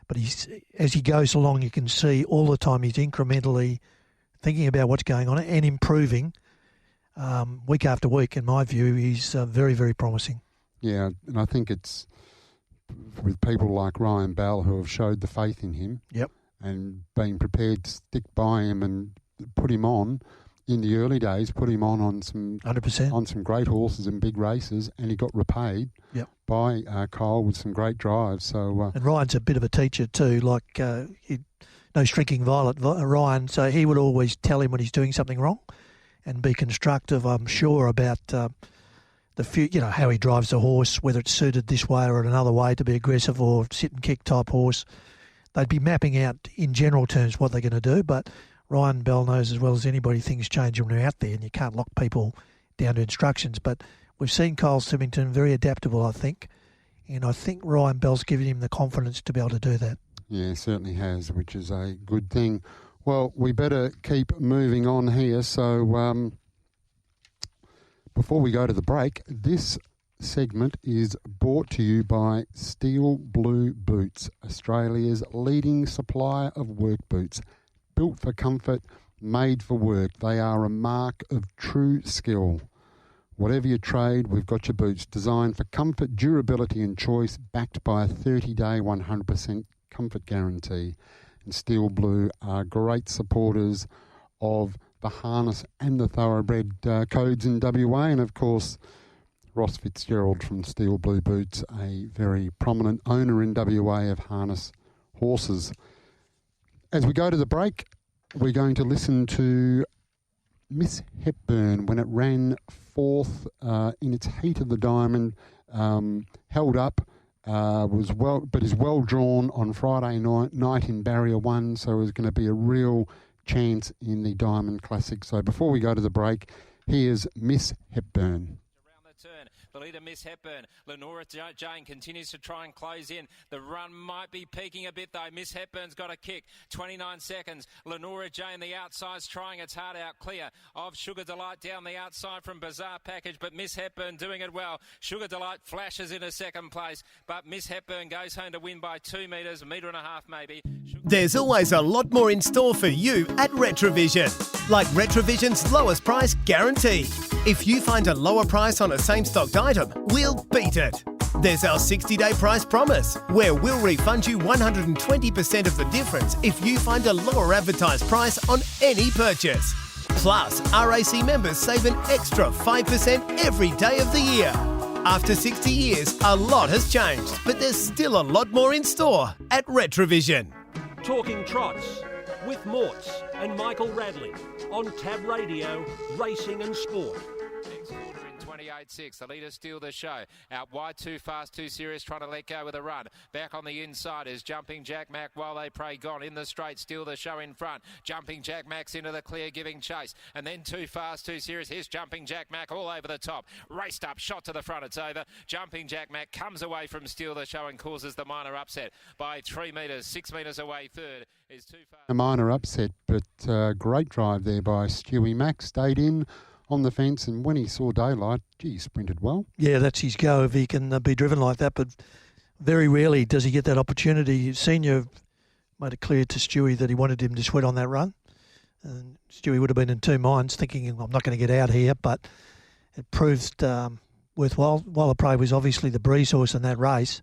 F: But as he goes along, you can see all the time he's incrementally thinking about what's going on and improving week after week. In my view, he's very, very promising.
E: Yeah, and I think it's with people like Ryan Bell who have showed the faith in him.
F: Yep.
E: And being prepared to stick by him and put him on in the early days, put him on some
F: 100%
E: on some great horses in big races, and he got repaid by Kyle with some great drives. So
F: and Ryan's a bit of a teacher too, like no shrinking violet, Ryan. So he would always tell him when he's doing something wrong, and be constructive. I'm sure about how he drives the horse, whether it's suited this way or another way to be aggressive or sit and kick type horse. They'd be mapping out in general terms what they're going to do, but Ryan Bell knows as well as anybody things change when they're out there, and you can't lock people down to instructions. But we've seen Kyle Symington very adaptable, I think, and I think Ryan Bell's given him the confidence to be able to do that.
E: Yeah, certainly has, which is a good thing. Well, we better keep moving on here. So before we go to the break, this segment is brought to you by Steel Blue Boots, Australia's leading supplier of work boots. Built for comfort, made for work. They are a mark of true skill. Whatever your trade, we've got your boots designed for comfort, durability and choice, backed by a 30-day 100% comfort guarantee. And Steel Blue are great supporters of the harness and the thoroughbred codes in WA, and of course Ross Fitzgerald from Steel Blue Boots, a very prominent owner in WA of harness horses. As we go to the break, we're going to listen to Miss Hepburn when it ran fourth in its heat of the diamond, held up, is well drawn on Friday night in Barrier 1, so it's going to be a real chance in the Diamond Classic. So before we go to the break, here's Miss Hepburn.
D: Turn. The leader, Miss Hepburn. Lenora Jane continues to try and close in. The run might be peaking a bit, though. Miss Hepburn's got a kick. 29 seconds. Lenora Jane, the outside's trying its heart out, clear of Sugar Delight down the outside from Bazaar Package, but Miss Hepburn doing it well. Sugar Delight flashes into second place, but Miss Hepburn goes home to win by 2 metres, a metre and a half maybe.
H: There's always a lot more in store for you at Retrovision, like Retrovision's lowest price guarantee. If you find a lower price on a same-stocked item, we'll beat it. There's our 60-day price promise, where we'll refund you 120% of the difference if you find a lower advertised price on any purchase. Plus, RAC members save an extra 5% every day of the year. After 60 years, a lot has changed, but there's still a lot more in store at Retrovision.
B: Talking Trots with Morts and Michael Radley on Tab Radio, Racing and Sport.
D: Next quarter in 28.6. The leader steal the show. Out wide, Too Fast, Too Serious, trying to let go with a run. Back on the inside is Jumping Jack Mac, While They Pray gone. In the straight, steal the show in front. Jumping Jack Mac's into the clear, giving chase. And then Too Fast, Too Serious. Here's Jumping Jack Mac all over the top. Raced up, shot to the front, it's over. Jumping Jack Mac comes away from Steal the Show and causes the minor upset by 3 metres. 6 metres away, third is Too Fast.
E: A minor upset, but great drive there by Stewie Mac. Stayed in on the fence, and when he saw daylight, he sprinted well.
F: Yeah, that's his go if he can be driven like that, but very rarely does he get that opportunity. Senior made it clear to Stewie that he wanted him to sweat on that run, and Stewie would have been in two minds thinking, I'm not going to get out here, but it proved worthwhile. While the Prey was obviously the breeze horse in that race,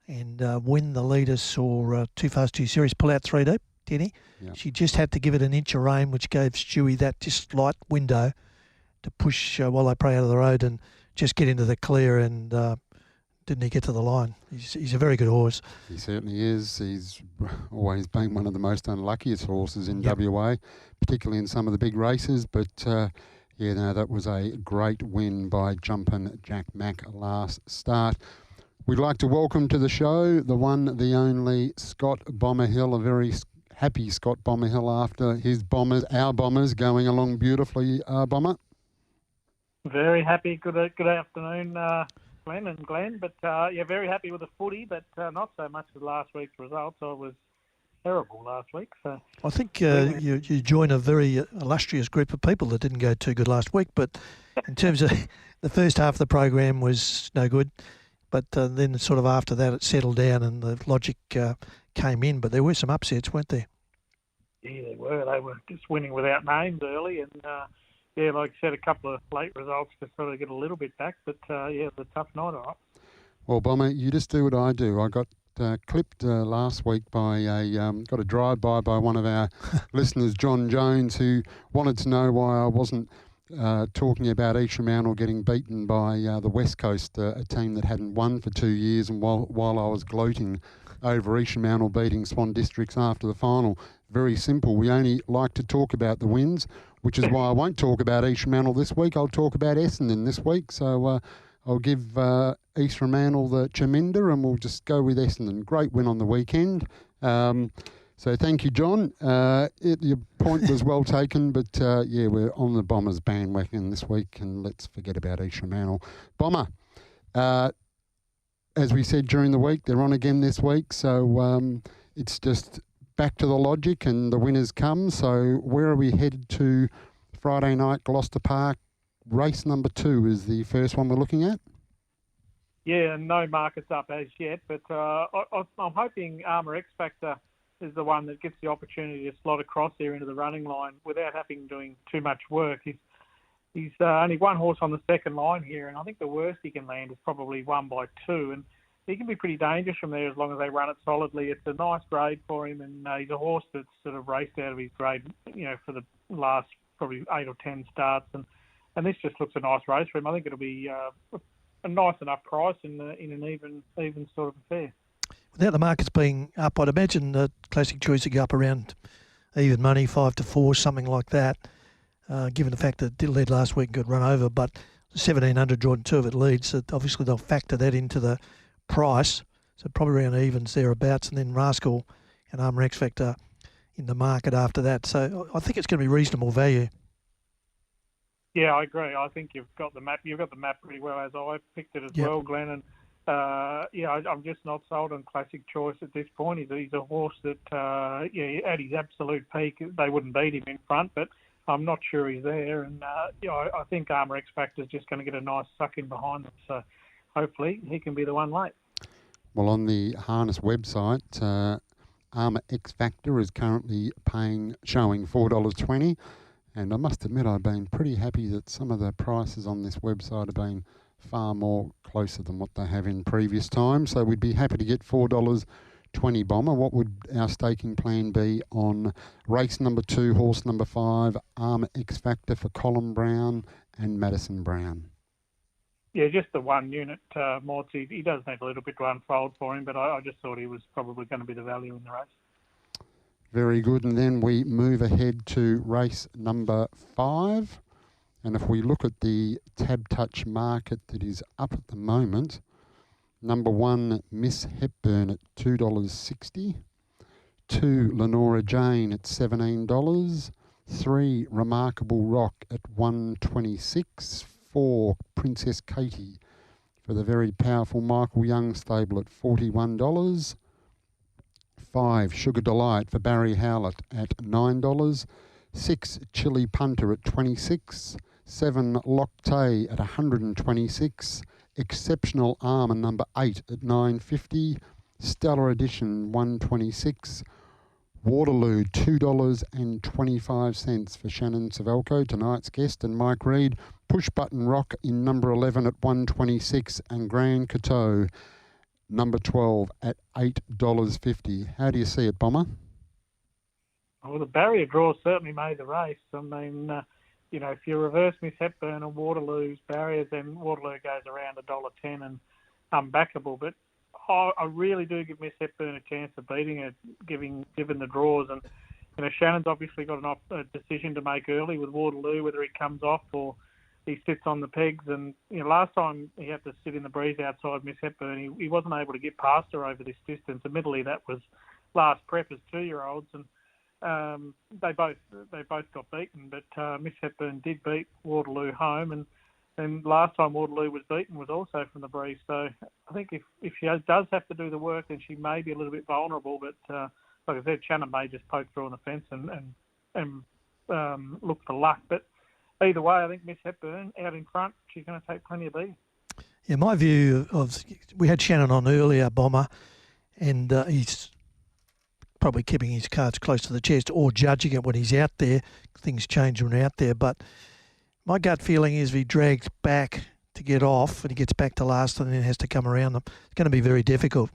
F: and when the leader saw Too Fast, Too Serious pull out 3 deep, Denny, she just had to give it an inch of rain, which gave Stewie that just slight window to push While They Pray out of the road and just get into the clear, and didn't he get to the line? He's a very good horse.
E: He certainly is. He's always been one of the most unluckiest horses in WA, particularly in some of the big races. But, that was a great win by Jumpin' Jack Mac last start. We'd like to welcome to the show the one, the only Scott Bomberhill, a very happy Scott Bomberhill after his our Bombers going along beautifully, Bomber.
I: Very happy. Good afternoon, Glenn and Glenn. But, very happy with the footy, but not so much with last week's results. I was terrible last week. So
F: I think you join a very illustrious group of people that didn't go too good last week. But in terms of the first half of the program was no good. But then sort of after that, it settled down and the logic came in. But there were some upsets, weren't there?
I: Yeah, they were. They were just winning without names early, and like I said, a couple of late results to sort of get a little bit back. But it was a tough night, all right.
E: Well, Bomber, you just do what I do. I got clipped last week by got a drive-by by one of our listeners, John Jones, who wanted to know why I wasn't talking about Eastramount getting beaten by the West Coast, a team that hadn't won for 2 years, and while I was gloating over Eastramount beating Swan Districts after the final. Very simple. We only like to talk about the wins, which is why I won't talk about Eastramount this week. I'll talk about Essendon this week. So I'll give Eastramount the Chaminda, and we'll just go with Essendon. Great win on the weekend. So thank you, John. Your point was well taken, but we're on the Bombers bandwagon this week, and let's forget about Eastramount. Bomber, as we said during the week, they're on again this week, so it's just back to the logic, and the winners come. So where are we headed to Friday night, Gloucester Park? Race number 2 is the first one we're looking at.
I: Yeah, no markets up as yet, but I'm hoping Armour X Factor is the one that gets the opportunity to slot across there into the running line without having doing too much work. He's only one horse on the second line here, and I think the worst he can land is probably 1 by 2, and he can be pretty dangerous from there as long as they run it solidly. It's a nice grade for him, and he's a horse that's sort of raced out of his grade, for the last probably 8 or 10 starts, and this just looks a nice race for him. I think it'll be a nice enough price in an even sort of affair.
F: Without the markets being up, I'd imagine the Classic Choice would go up around even money, 5 to 4, something like that. Given the fact that it did lead last week and got run over, but 1,700 Jordan 2 of it leads, so obviously they'll factor that into the price, so probably around evens thereabouts, and then Rascal and Armour X Factor in the market after that. So I think it's going to be reasonable value.
I: Yeah, I agree. I think you've got the map pretty well, as I picked it as well, Glenn. And I'm just not sold on Classic Choice at this point. He's a horse that, at his absolute peak, they wouldn't beat him in front, but I'm not sure he's there. And I think Armour X Factor is just going to get a nice suck in behind them. So hopefully he can be the one late.
E: Well, on the harness website, Armour X Factor is currently showing $4.20. And I must admit, I've been pretty happy that some of the prices on this website have been far more closer than what they have in previous times. So we'd be happy to get $4.20, Bomber. What would our staking plan be on race number 2, horse number 5, Armour X Factor for Colin Brown and Madison Brown?
I: Yeah, just the 1 unit, Morty. He does need a little bit to unfold for him, but I just thought he was probably going to be the value in the race.
E: Very good. And then we move ahead to race number 5. And if we look at the Tab Touch market that is up at the moment, number 1, Miss Hepburn at $2.60. 2, Lenora Jane at $17. 3, Remarkable Rock at $1.26. 4, Princess Katie for the very powerful Michael Young stable at $41. 5, Sugar Delight for Barry Howlett at $9. 6, Chili Punter at $26. 7, Loctay at $126. Exceptional Armour number 8 at $9.50. Stellar Edition $1.26. Waterloo $2.25 for Shannon Suvalkjo, tonight's guest, and Mike Reid. Push Button Rock in number 11 at $1.26, and Grand Coteau number 12 at $8.50. How do you see it, Bomber?
I: Well, the barrier draw certainly made the race. I mean, if you reverse Miss Hepburn and Waterloo's barriers, then Waterloo goes around $1.10 and unbackable. But I really do give Miss Hepburn a chance of beating it, given the draws. And Shannon's obviously got a decision to make early with Waterloo, whether he comes off or he sits on the pegs. And last time he had to sit in the breeze outside Miss Hepburn, he wasn't able to get past her over this distance. Admittedly, that was last prep as 2-year-olds, and they both got beaten. But Miss Hepburn did beat Waterloo home, and last time Waterloo was beaten was also from the breeze. So I think if she does have to do the work, then she may be a little bit vulnerable. But like I said, Shannon may just poke through on the fence and look for luck. But either way, I think Miss Hepburn out in front, she's going to take plenty of beating.
F: Yeah, my view we had Shannon on earlier, Bomber, and he's probably keeping his cards close to the chest or judging it when he's out there. Things change when they're out there. But my gut feeling is if he drags back to get off and he gets back to last and then has to come around them, it's going to be very difficult.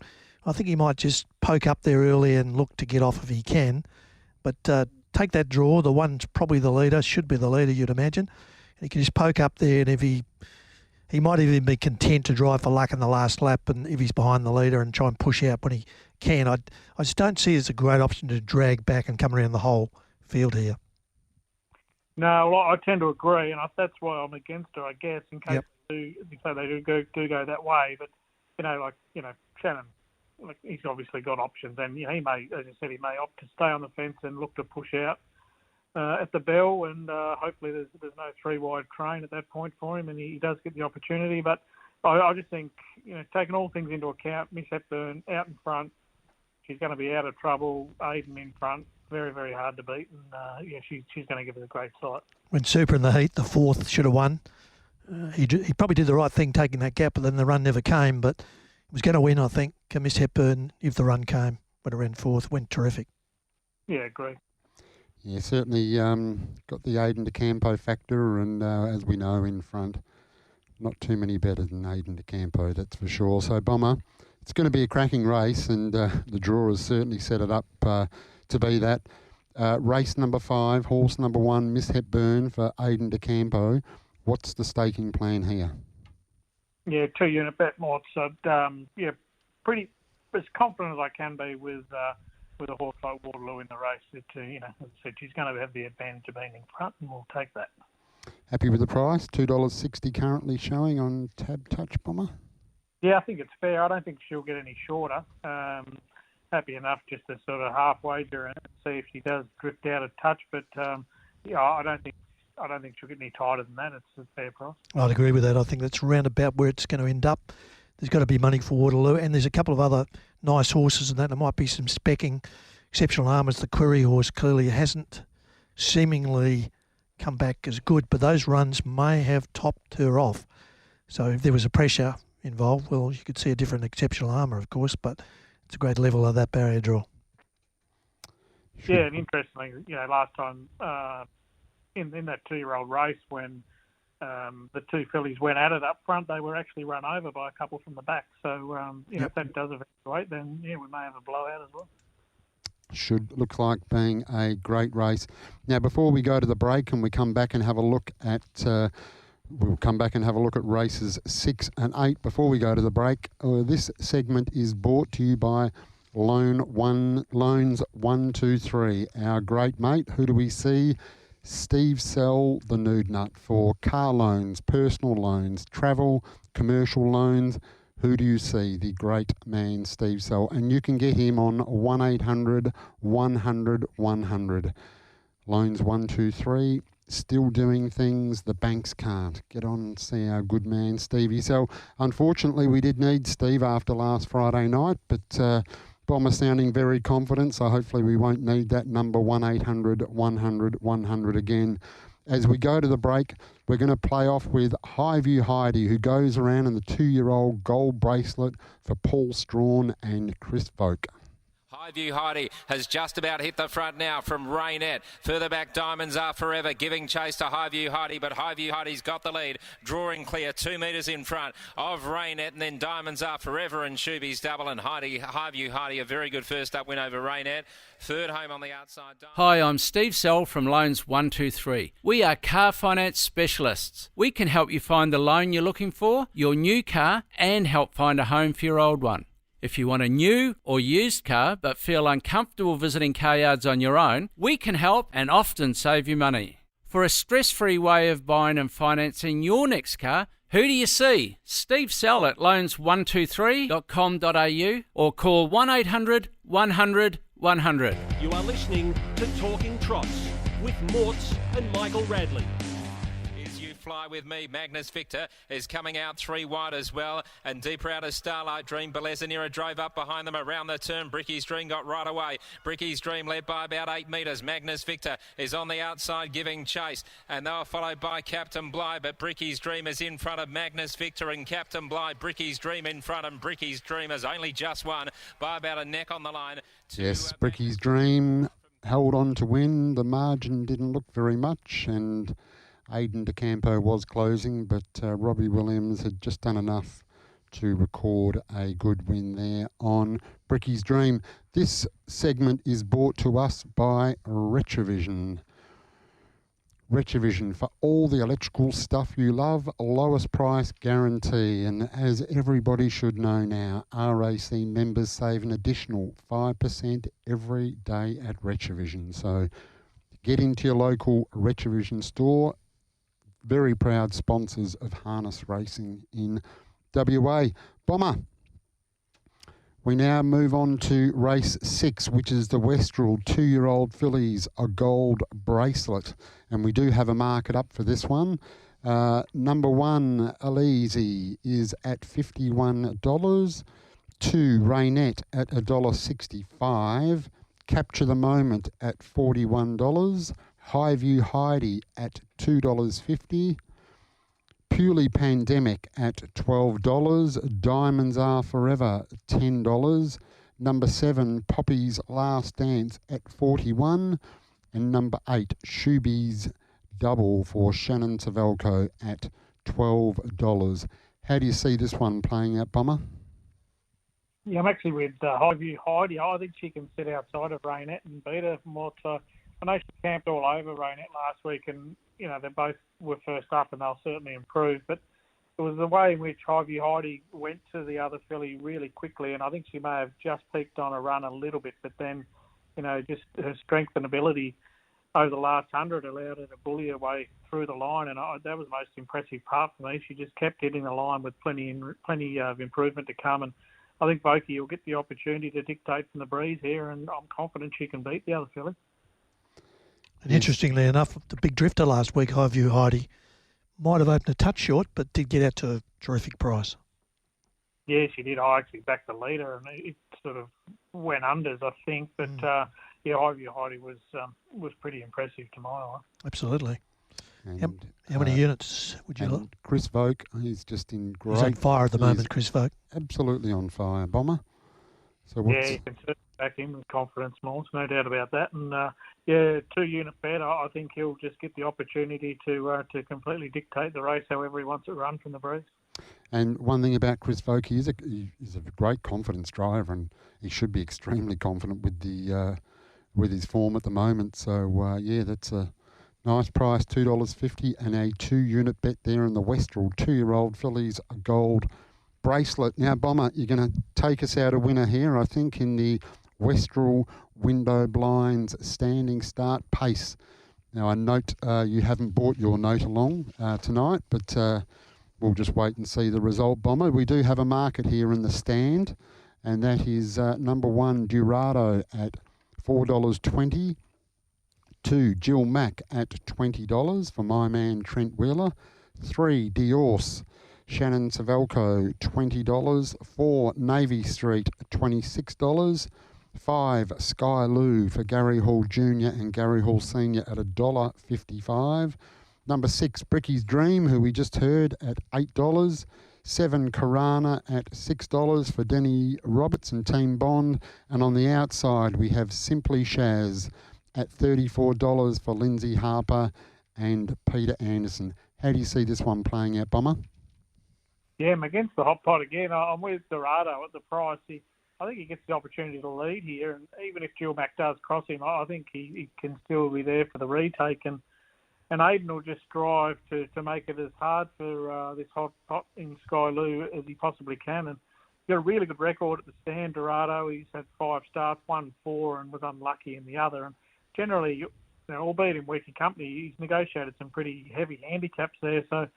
F: I think he might just poke up there early and look to get off if he can. But take that draw. The one's probably the leader, should be the leader, you'd imagine. And he can just poke up there, and if he might even be content to drive for luck in the last lap, and if he's behind the leader, and try and push out when he can. I just don't see it as a great option to drag back and come around the whole field here.
I: No, well, I tend to agree, and that's why I'm against it, I guess, in case they do go that way. But, Shannon, he's obviously got options, and he may, as I said, he may opt to stay on the fence and look to push out at the bell, and hopefully there's no three-wide train at that point for him, and he does get the opportunity. But I just think, taking all things into account, Miss Hepburn out in front, she's going to be out of trouble. Aiden in front, very, very hard to beat, and she's going to give us a great sight.
F: When Super in the heat, the fourth should have won. He probably did the right thing taking that gap, but then the run never came. But he was going to win, I think. Miss Hepburn, if the run came, when it ran fourth, went terrific.
I: Yeah, agree.
E: Yeah, certainly got the Aiden de Campo factor, and as we know, in front, not too many better than Aiden de Campo, that's for sure. So, Bomber, it's going to be a cracking race, and the draw has certainly set it up to be that. Race number 5, horse number 1, Miss Hepburn for Aiden de Campo. What's the staking plan here? Yeah,
I: 2-unit bet, Mort. So, pretty as confident as I can be with a horse like Waterloo in the race. As I said, she's going to have the advantage of being in front, and we'll take that.
E: Happy with the price? $2.60 currently showing on Tab Touch, Bomber?
I: Yeah, I think it's fair. I don't think she'll get any shorter. Happy enough just to sort of half wager and see if she does drift out a touch. But I don't think she'll get any tighter than that. It's a fair price.
F: I'd agree with that. I think that's round about where it's going to end up. There's got to be money for Waterloo, and there's a couple of other nice horses in that. There might be some specking. Exceptional Armour's the Query horse clearly hasn't seemingly come back as good, but those runs may have topped her off. So if there was a pressure involved, well, you could see a different Exceptional Armour, of course, but it's a great level of that barrier draw.
I: Yeah, and interestingly, last time in that 2-year-old race when the two fillies went at it up front, they were actually run over by a couple from the back. So, if that does eventuate, then, we may have a blowout as well.
E: Should look like being a great race. Now, before we go to the break and we come back and have a look at races 6 and 8. Before we go to the break, this segment is brought to you by Loans 123. Our great mate, who do we see? Steve Sell, the Nude Nut, for car loans, personal loans, travel, commercial loans. Who do you see? The great man, Steve Sell. And you can get him on 1-800 100 100. Loans 123, still doing things the banks can't. Get on and see our good man, Stevie Sell. Unfortunately, we did need Steve after last Friday night, but Bomber sounding very confident, so hopefully we won't need that number 1-800 100 100 again. As we go to the break, we're going to play off with Highview Heidi, who goes around in the 2-year-old gold bracelet for Paul Strawn and Chris Voke.
D: Highview Heidi has just about hit the front now from Raynette. Further back, Diamonds Are Forever giving chase to Highview Heidi, but Highview Heidi's got the lead, drawing clear 2 metres in front of Raynette, and then Diamonds Are Forever and Shuby's double, and Highview Heidi a very good first up win over Raynette. Third home on the outside.
J: Hi, I'm Steve Sell from Loans 123. We are car finance specialists. We can help you find the loan you're looking for, your new car, and help find a home for your old one. If you want a new or used car but feel uncomfortable visiting car yards on your own, we can help and often save you money. For a stress-free way of buying and financing your next car, who do you see? Steve Sell at loans123.com.au or call 1-800 100 100.
B: You are listening to Talking Trots with Morts and Michael Radley.
D: Fly With Me. Magnus Victor is coming out 3 wide as well, and deeper out is Starlight Dream. Belezanira drove up behind them around the turn. Bricky's Dream got right away. Bricky's Dream led by about 8 metres. Magnus Victor is on the outside giving chase, and they were followed by Captain Bligh, but Bricky's Dream is in front of Magnus Victor and Captain Bligh. Bricky's Dream in front, and Bricky's Dream has only just won by about a neck on the line.
E: Yes, Bricky's Dream held on to win. The margin didn't look very much, and Aidan DeCampo was closing, but Robbie Williams had just done enough to record a good win there on Bricky's Dream. This segment is brought to us by Retrovision. Retrovision, for all the electrical stuff you love, lowest price guarantee. And as everybody should know now, RAC members save an additional 5% every day at Retrovision. So get into your local Retrovision store. Very proud sponsors of harness racing in WA. Bomber. We now move on to race 6, which is the Westrel 2-year-old fillies, a gold bracelet. And we do have a market up for this one. Number 1, Aleezy, is at $51. 2, Raynette at $1.65. Capture the Moment at $41. Highview Heidi at $2.50. Purely Pandemic at $12. Diamonds Are Forever, $10. Number 7, Poppy's Last Dance at $41. And number 8, Shuby's Double for Shannon Suvalkjo at $12. How do you see this one playing out, Bomber?
I: Yeah, I'm actually with Highview Heidi. I think she can sit outside of Raynette and beat her more. I know she camped all over Raynette last week, and you know they both were first up, and they'll certainly improve. But it was the way in which Highview Heidi went to the other filly really quickly, and I think she may have just peaked on a run a little bit, but then, you know, just her strength and ability over the last 100 allowed her to bully her way through the line, and that was the most impressive part for me. She just kept hitting the line with plenty of improvement to come, and I think Vokey will get the opportunity to dictate from the breeze here, and I'm confident she can beat the other filly.
F: And interestingly enough, the big drifter last week, Highview Heidi, might have opened a touch short, but did get out to a terrific price.
I: Yeah, she did. I actually backed the leader, and it sort of went unders, I think. But yeah, Highview Heidi was pretty impressive to my eye.
F: Absolutely.
E: And,
F: how many units would you like?
E: Chris Vogt, he's just in great...
F: He's on fire at the moment, Chris Vogt.
E: Absolutely on fire, Bomber. So
I: yeah, you can certainly back him with confidence, Morse, no doubt about that. And yeah, 2-unit bet, I think he'll just get the opportunity to completely dictate the race however he wants it run from the breeze.
E: And one thing about Chris Vogt, he's a great confidence driver, and he should be extremely confident with his form at the moment. So yeah, that's a nice price, $2.50, and a 2-unit bet there in the Westrel 2-year-old fillies, a gold bracelet. Now, Bomber, you're going to take us out a winner here, I think, in the Westrel Window Blinds Standing Start Pace. Now, I note you haven't brought your note along tonight, but we'll just wait and see the result, Bomber. We do have a market here in the stand, and that is number 1, Durado at $4.20. 2, Jill Mack at $20 for my man Trent Wheeler. 3, Diorce, Shannon Suvalkjo, $20. 4, Navy Street, $26. 5, Sky Lou for Gary Hall Jr. and Gary Hall Sr. at $1.55. Number 6, Bricky's Dream, who we just heard, at $8. 7, Karana at $6 for Denny Roberts and Team Bond. And on the outside, we have Simply Shaz at $34 for Lindsay Harper and Peter Anderson. How do you see this one playing out, Bomber?
I: Yeah, I'm against the hot pot again. I'm with Dorado at the price. I think he gets the opportunity to lead here, and even if Jill Mack does cross him, I think he can still be there for the retake. And Aidan will just strive to make it as hard for this hot pot in Sky Lou as he possibly can. And he's got a really good record at the stand, Dorado. He's had 5 starts, won 4, and was unlucky in the other. And generally, you know, albeit in weaker company, he's negotiated some pretty heavy handicaps there. So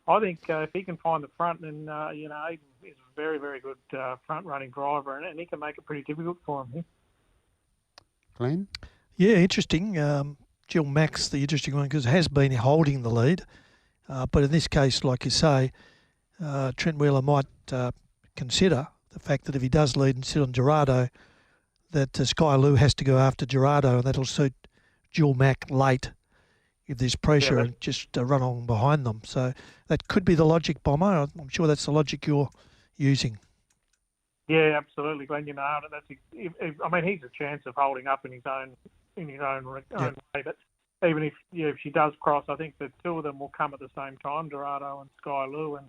I: I think if he can find the front, then you know, Aidan is a very, very good front-running driver, and he can make it pretty difficult for him here.
E: Glenn?
F: Yeah, interesting. Jill Mack's the interesting one because has been holding the lead. But in this case, like you say, Trent Wheeler might consider the fact that if he does lead and sit on Gerardo, that Sky Lou has to go after Gerardo, and that'll suit Jewel Mac late if there's pressure and just run on behind them. So that could be the logic, Bomber. I'm sure that's the logic you're using.
I: Yeah, absolutely, Glenn. You nailed it. I mean, he's a chance of holding up in his own way. But even if she does cross, I think the two of them will come at the same time, Gerardo and Sky Lou, and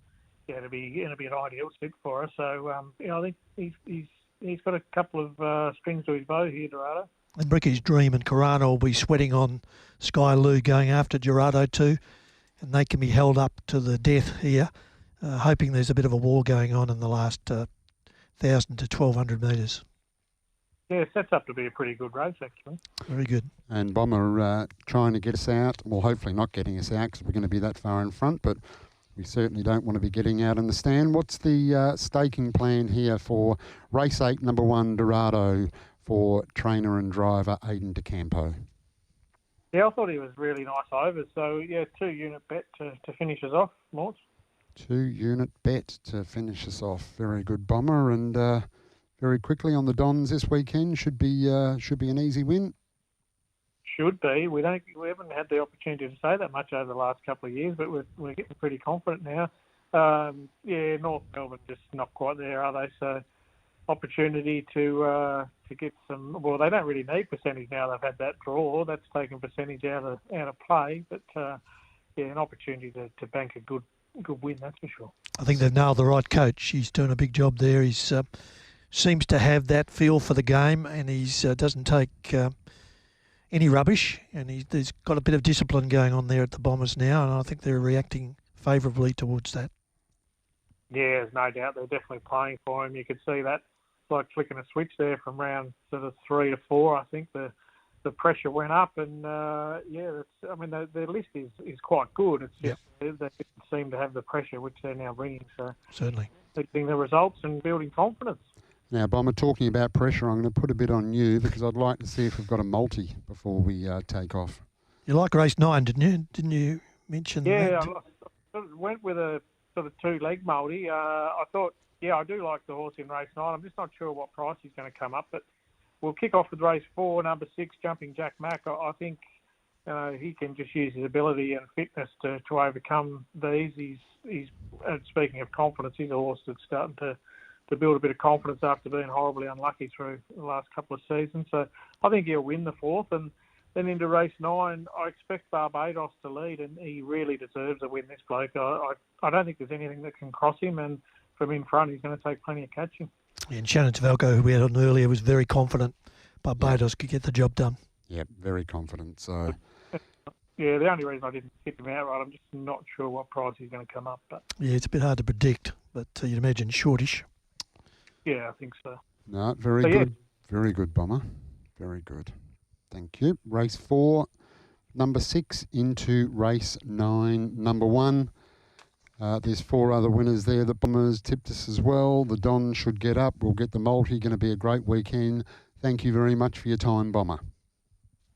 I: it'll be an ideal sit for us. So I think he's got a couple of strings to his bow here, Gerardo.
F: And Ricky's Dream and Carano will be sweating on Sky Lou going after Gerardo too, and they can be held up to the death here, hoping there's a bit of a war going on in the last 1,000 to 1,200 metres.
I: Yeah, it sets up to be a pretty good race, actually.
F: Very good.
E: And Bomber trying to get us out, well, hopefully not getting us out because we're going to be that far in front, but we certainly don't want to be getting out in the stand. What's the staking plan here for race 8, number 1, Dorado, for trainer and driver Aidan DeCampo?
I: Yeah, I thought he was really nice over. So, 2-unit bet to finish us off, Mort.
E: 2-unit bet to finish us off. Very good, Bomber. And very quickly on the Dons this weekend, should be an easy win.
I: Should be. We haven't had the opportunity to say that much over the last couple of years, but we're getting pretty confident now. North Melbourne just not quite there, are they? So opportunity to get some. Well, they don't really need percentage now. They've had that draw. That's taken percentage out of play. But an opportunity to bank a good win. That's for sure.
F: I think they've nailed the right coach. He's doing a big job there. He's seems to have that feel for the game, and he's doesn't take any rubbish, and he's got a bit of discipline going on there at the Bombers now, and I think they're reacting favourably towards that.
I: Yeah, there's no doubt they're definitely playing for him. You could see that, like flicking a switch there from round sort of 3 to 4. I think the pressure went up, and their list is quite good. It's just they didn't seem to have the pressure which they're now bringing. So
F: certainly
I: getting the results and building confidence.
E: Now, Bomber, talking about pressure, I'm going to put a bit on you because I'd like to see if we've got a multi before we take off.
F: You like race 9, didn't you? Didn't you mention that?
I: Yeah, I went with a sort of 2-leg multi. I thought, I do like the horse in race 9. I'm just not sure what price he's going to come up, but we'll kick off with race 4, number 6, Jumping Jack Mack. I think he can just use his ability and fitness to overcome these. He's speaking of confidence, he's a horse that's starting to build a bit of confidence after being horribly unlucky through the last couple of seasons. So I think he'll win the 4th. And then into race 9, I expect Barbados to lead, and he really deserves a win, this bloke. I don't think there's anything that can cross him, and from in front, he's going to take plenty of catching.
F: And Shannon Suvalkjo, who we had on earlier, was very confident Barbados could get the job done.
E: Yep, very confident. So,
I: yeah, the only reason I didn't pick him outright, I'm just not sure what price he's going to come up. But
F: yeah, it's a bit hard to predict, but you'd imagine shortish.
I: Yeah, I think so.
E: No, very good. Yeah. Very good, Bomber. Very good. Thank you. Race 4, number 6 into race 9, number 1. There's 4 other winners there. The Bombers tipped us as well. The Dons should get up. We'll get the multi. Going to be a great weekend. Thank you very much for your time, Bomber.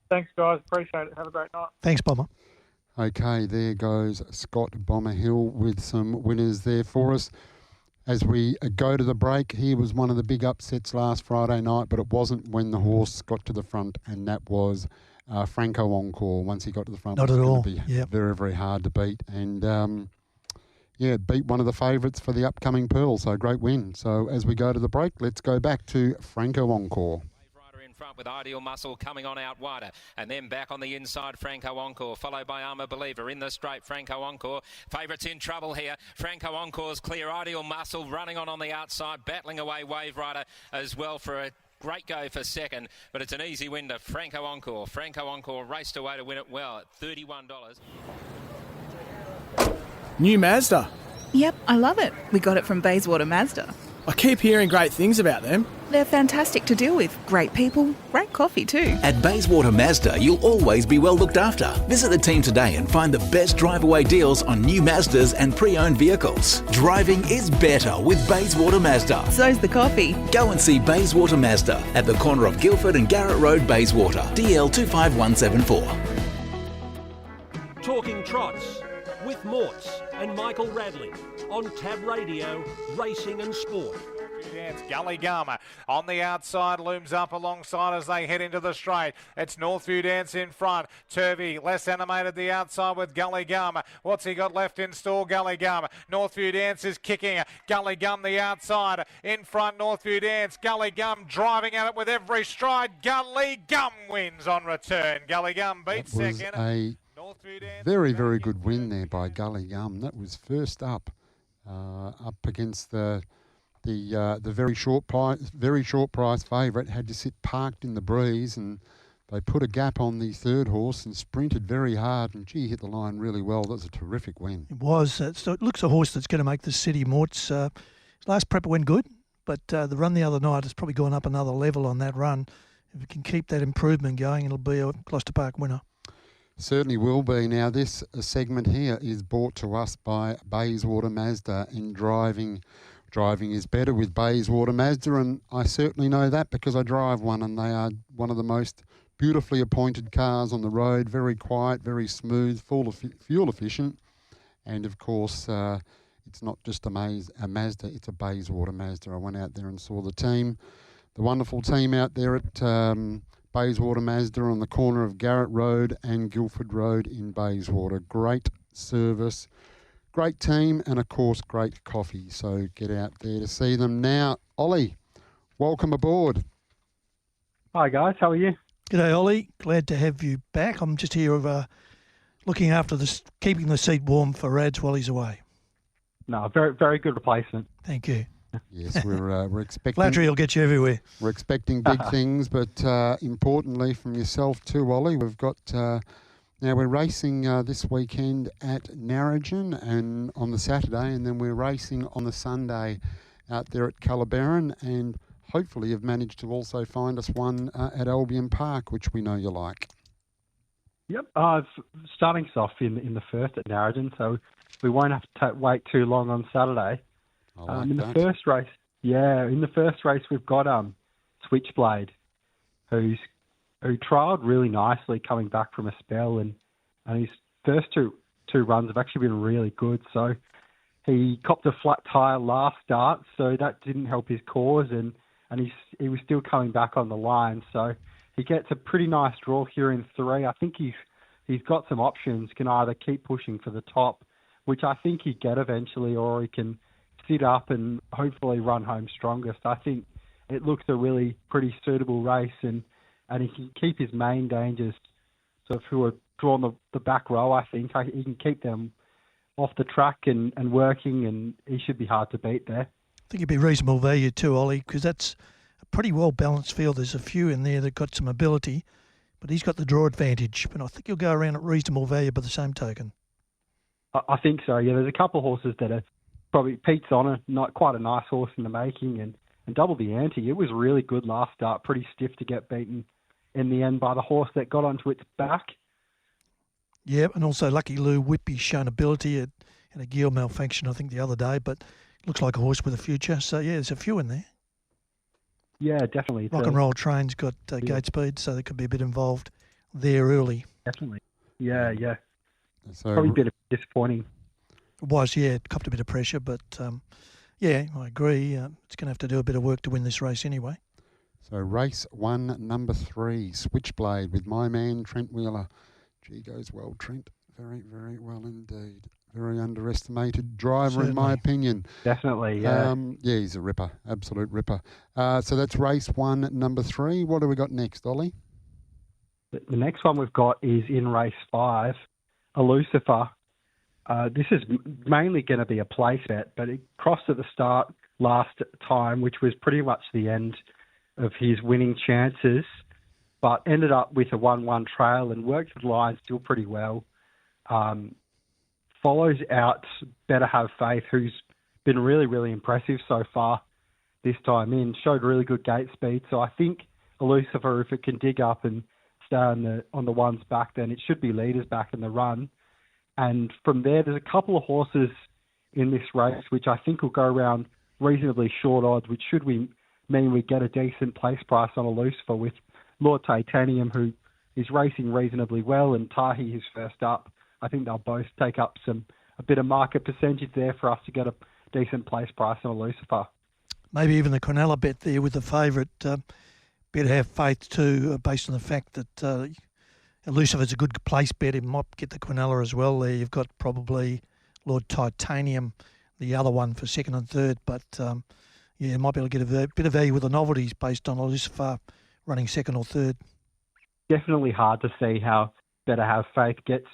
I: Thanks, guys. Appreciate it. Have a great night.
F: Thanks, Bomber.
E: Okay, there goes Scott Bomber Hill with some winners there for us. As we go to the break, he was one of the big upsets last Friday night, but it wasn't when the horse got to the front, and that was Franco Encore. Once he got to the front,
F: not
E: it was
F: at all.
E: Going to be very, very hard to beat. And, beat one of the favourites for the upcoming Pearl, so great win. So as we go to the break, let's go back to Franco Encore.
D: Front with Ideal Muscle coming on out wider, and then back on the inside Franco Encore, followed by Armour Believer in the straight. Franco Encore, favourites in trouble here. Franco Encore's clear. Ideal Muscle running on the outside, battling away Wave Rider as well for a great go for second, but it's an easy win to Franco Encore. Franco Encore raced away to win it well at $31.
K: New Mazda.
L: Yep, I love it. We got it from Bayswater Mazda.
K: I keep hearing great things about them.
L: They're fantastic to deal with. Great people, great coffee too.
M: At Bayswater Mazda, you'll always be well looked after. Visit the team today and find the best drive-away deals on new Mazdas and pre-owned vehicles. Driving is better with Bayswater Mazda.
L: So's the coffee.
M: Go and see Bayswater Mazda at the corner of Guildford and Garrett Road, Bayswater. DL 25174.
B: Talking Trots with Morts and Michael Radley on Tab Radio, Racing and Sport.
N: Dance. Gully Gum on the outside looms up alongside as they head into the straight. It's Northview Dance in front. Turvey less animated the outside with Gully Gum. What's he got left in store? Gully Gum. Northview Dance is kicking. Gully Gum the outside in front. Northview Dance. Gully Gum driving at it with every stride. Gully Gum wins on return. Gully Gum beats second.
E: A very, very good win there by Gully Gum. That was first up against the very short price favourite. Had to sit parked in the breeze, and they put a gap on the third horse and sprinted very hard, and gee, hit the line really well. That was a terrific win.
F: It was. So it looks a horse that's going to make the city. Morts. His last prep went good, but the run the other night has probably gone up another level on that run. If we can keep that improvement going, it'll be a Gloucester Park winner.
E: Certainly will be. Now, this segment here is brought to us by Bayswater Mazda, and driving is better with Bayswater Mazda, and I certainly know that because I drive one, and they are one of the most beautifully appointed cars on the road. Very quiet, very smooth, fuel efficient, and of course it's not just a Mazda, it's a Bayswater Mazda. I went out there and saw the wonderful team out there at Bayswater Mazda on the corner of Garrett Road and Guildford Road in Bayswater. Great service, great team, and of course great coffee. So get out there to see them. Now, Ollie, welcome aboard.
O: Hi guys, how are you?
F: G'day Ollie, glad to have you back. I'm just here looking after keeping the seat warm for Rads while he's away.
O: No, very, very good replacement.
F: Thank you.
E: Yes, we're expecting...
F: Flattery will get you everywhere.
E: We're expecting big things, but importantly from yourself too, Ollie, we've got... now we're racing this weekend at Narrogin and on the Saturday, and then we're racing on the Sunday out there at Calabaron, and hopefully you've managed to also find us one at Albion Park, which we know you like.
O: Yep, starting us off in the first at Narrogin, so we won't have to wait too long on Saturday. In the first race, we've got Switchblade, who trialled really nicely coming back from a spell, and his first two runs have actually been really good. So he copped a flat tyre last start, so that didn't help his cause, and he was still coming back on the line. So he gets a pretty nice draw here in 3. I think he's got some options. Can either keep pushing for the top, which I think he'd get eventually, or he can sit up and hopefully run home strongest. I think it looks a really pretty suitable race, and he can keep his main dangers, so if who are drawn the back row, I think he can keep them off the track and working, and he should be hard to beat there.
F: I think it'd be reasonable value too, Ollie, because that's a pretty well balanced field. There's a few in there that got some ability, but he's got the draw advantage. But I think he'll go around at reasonable value by the same token.
O: I think so, yeah. There's a couple of horses that are probably Pete's Honour, not quite a nice horse in the making, and double the ante. It was really good last start, pretty stiff to get beaten in the end by the horse that got onto its back.
F: Yeah, and also Lucky Lou Whippy's shown ability at a gear malfunction, I think, the other day, but looks like a horse with a future. So, yeah, there's a few in there.
O: Yeah, definitely.
F: Rock and Roll Train's got gate speed, so they could be a bit involved there early.
O: Definitely. Yeah.
E: So,
O: probably a bit disappointing.
F: It was, yeah. It copped a bit of pressure, but, yeah, I agree. It's going to have to do a bit of work to win this race anyway.
E: So race 1, number 3, Switchblade with my man Trent Wheeler. Gee, goes well, Trent. Very, very well indeed. Very underestimated driver, certainly, in my opinion.
O: Definitely, yeah.
E: Yeah, he's a ripper, absolute ripper. So that's race 1, number 3. What do we got next, Ollie?
O: The next one we've got is in race 5, a Lucifer. This is mainly going to be a place bet, but it crossed at the start last time, which was pretty much the end of his winning chances, but ended up with a 1-1 trail and worked the line still pretty well. Follows out Better Have Faith, who's been really, really impressive so far this time in. Showed really good gate speed, so I think a Lucifer, if it can dig up and stay on the ones back, then it should be leaders back in the run. And from there, there's a couple of horses in this race which I think will go around reasonably short odds, which should mean we get a decent place price on a Lucifer, with Lord Titanium, who is racing reasonably well, and Tahi, who's first up. I think they'll both take up some a bit of market percentage there for us to get a decent place price on a Lucifer.
F: Maybe even the Quinella bet there with the favourite. Better have faith too, based on the fact that Lucifer's a good place bet. It might get the Quinella as well there. You've got probably Lord Titanium, the other one for second and third. But, you might be able to get a bit of value with the novelties based on Lucifer running second or third.
O: Definitely hard to see how Better Have Faith gets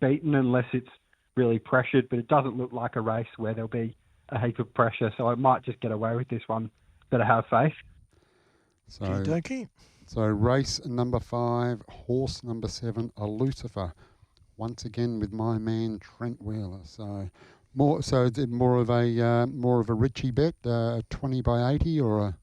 O: beaten unless it's really pressured, but it doesn't look like a race where there'll be a heap of pressure, so I might just get away with this one. Better Have Faith.
E: So race number 5, horse number 7, a Lucifer, once again with my man Trent Wheeler. So is it more of a Richie bet, 20 by 80 or a?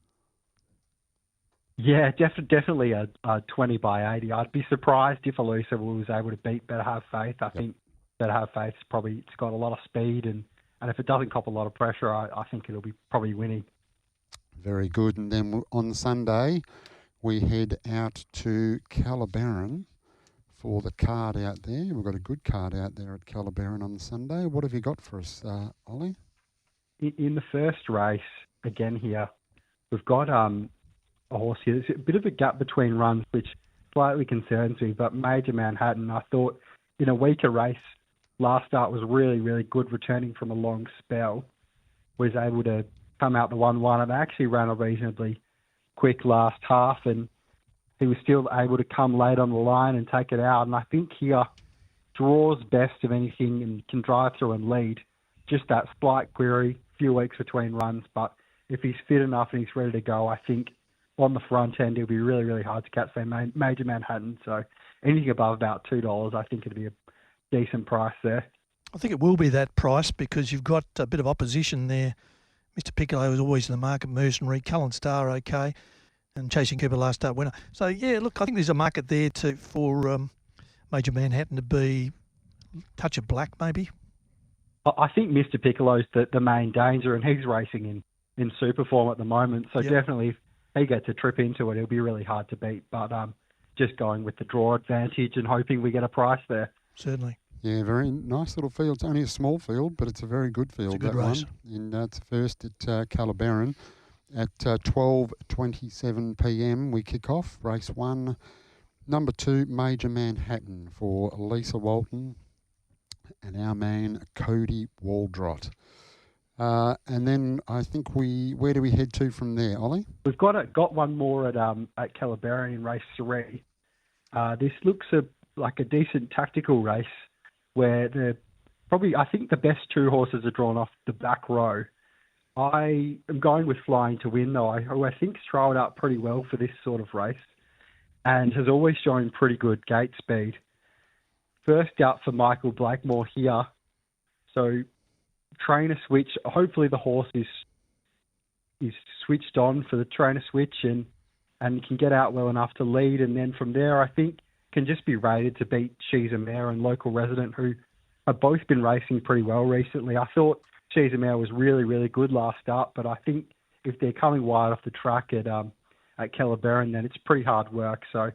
O: Yeah, definitely a 20 by 80. I'd be surprised if a Lucifer was able to beat Better Have Faith. I think Better Have Faith's it's got a lot of speed, and if it doesn't cop a lot of pressure, I think it'll be probably winning.
E: Very good. And then on Sunday, we head out to Calabaron for the card out there. We've got a good card out there at Calabaron on Sunday. What have you got for us, Ollie?
O: In the first race, again here, we've got a horse here. There's a bit of a gap between runs, which slightly concerns me, but Major Manhattan, I thought in a weaker race, last start was really, really good, returning from a long spell, was able to come out the 1-1 and actually ran a reasonably quick last half, and he was still able to come late on the line and take it out. And I think here draws best of anything and can drive through and lead. Just that slight query, few weeks between runs, but if he's fit enough and he's ready to go, I think on the front end it'll be really, really hard to catch that Major Manhattan. So anything above about $2, I think it'd be a decent price there.
F: I think it will be that price because you've got a bit of opposition there. Mr. Piccolo was always in the market, Mercenary, Cullen Star, okay, and Chasing Cooper last start winner. So, yeah, look, I think there's a market there for Major Manhattan to be a touch of black maybe.
O: I think Mr. Piccolo's the main danger, and he's racing in super form at the moment. So definitely if he gets a trip into it, it'll be really hard to beat. But just going with the draw advantage and hoping we get a price there.
F: Certainly.
E: Yeah, very nice little field. It's only a small field, but it's a very good field.
F: It's a good race.
E: And it's first at Calabaron at 12:27 p.m. We kick off race 1, number 2, Major Manhattan for Lisa Walton and our man Cody Waldrot. And then I think where do we head to from there, Ollie?
O: We've got one more at Calabaron in race 3. This looks like a decent tactical race, where I think the best 2 horses are drawn off the back row. I am going with Flying to Win, though, who I think's trialled up pretty well for this sort of race and has always shown pretty good gate speed. First out for Michael Blakemore here. So trainer switch. Hopefully the horse is switched on for the trainer switch and can get out well enough to lead. And then from there, I think can just be rated to beat She's a Mare and Local Resident, who have both been racing pretty well recently. I thought She's a Mare was really, really good last start, but I think if they're coming wide off the track at Calabaron, then it's pretty hard work. So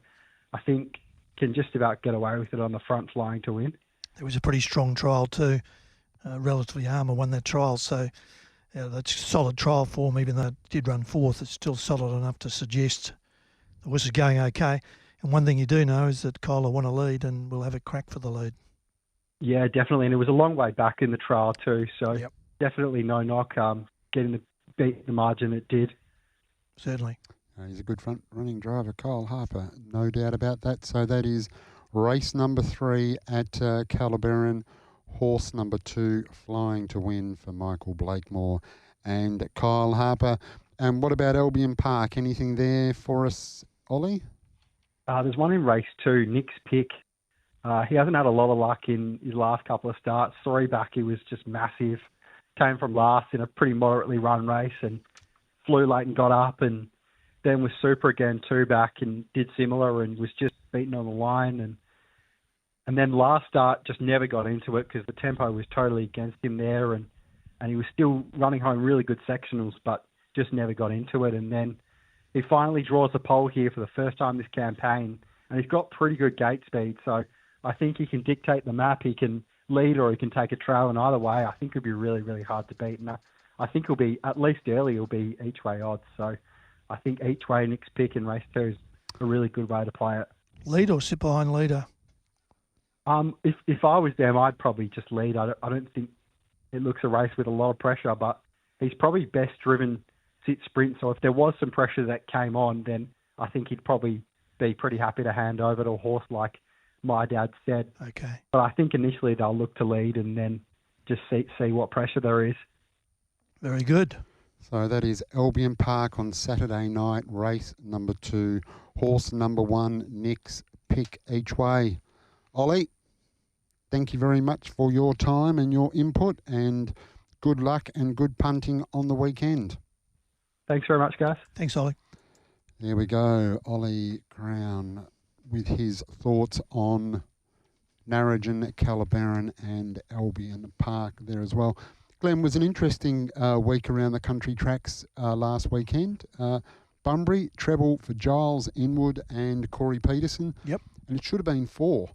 O: I think can just about get away with it on the front, Flying to Win.
F: It was a pretty strong trial too. Relatively Armour won that trial, so that's solid trial form. Even though it did run 4th, it's still solid enough to suggest the horse is going okay. And one thing you do know is that Kyla won a lead and will have a crack for the lead.
O: Yeah, definitely. And it was a long way back in the trial too. So definitely no knock getting beat the margin it did.
F: Certainly.
E: He's a good front-running driver, Kyle Harper. No doubt about that. So that is race number 3 at Calabaron. Horse number 2, Flying to Win for Michael Blakemore and Kyle Harper. And what about Albion Park? Anything there for us, Ollie?
O: There's one in race 2, Nick's Pick. He hasn't had a lot of luck in his last couple of starts. 3 back, he was just massive. Came from last in a pretty moderately run race and flew late and got up, and then was super again 2 back and did similar and was just beaten on the line. And then last start just never got into it because the tempo was totally against him there, and he was still running home really good sectionals, but just never got into it. And then he finally draws the pole here for the first time this campaign, and he's got pretty good gate speed. So I think he can dictate the map. He can lead or he can take a trail, and either way, I think it'll be really, really hard to beat. And I think it'll be, at least early, it'll be each way odds. So I think each way next pick in race 2 is a really good way to play it.
F: Lead or sit behind leader?
O: If I was them, I'd probably just lead. I don't think it looks a race with a lot of pressure, but he's probably best driven sit sprint. So if there was some pressure that came on, then I think he'd probably be pretty happy to hand over to a horse like my dad said.
F: Okay.
O: But I think initially they'll look to lead and then just see what pressure there is.
F: Very good.
E: So that is Albion Park on Saturday night, race number 2, horse number 1, Nick's pick each way. Ollie, thank you very much for your time and your input, and good luck and good punting on the weekend.
O: Thanks very much, guys.
F: Thanks, Ollie.
E: There we go, Ollie Crown with his thoughts on Narrogin, Calabaran and Albion Park there as well. Glenn, was an interesting week around the country tracks last weekend. Bunbury, treble for Giles Inwood and Corey Peterson.
F: Yep.
E: And it should have been 4.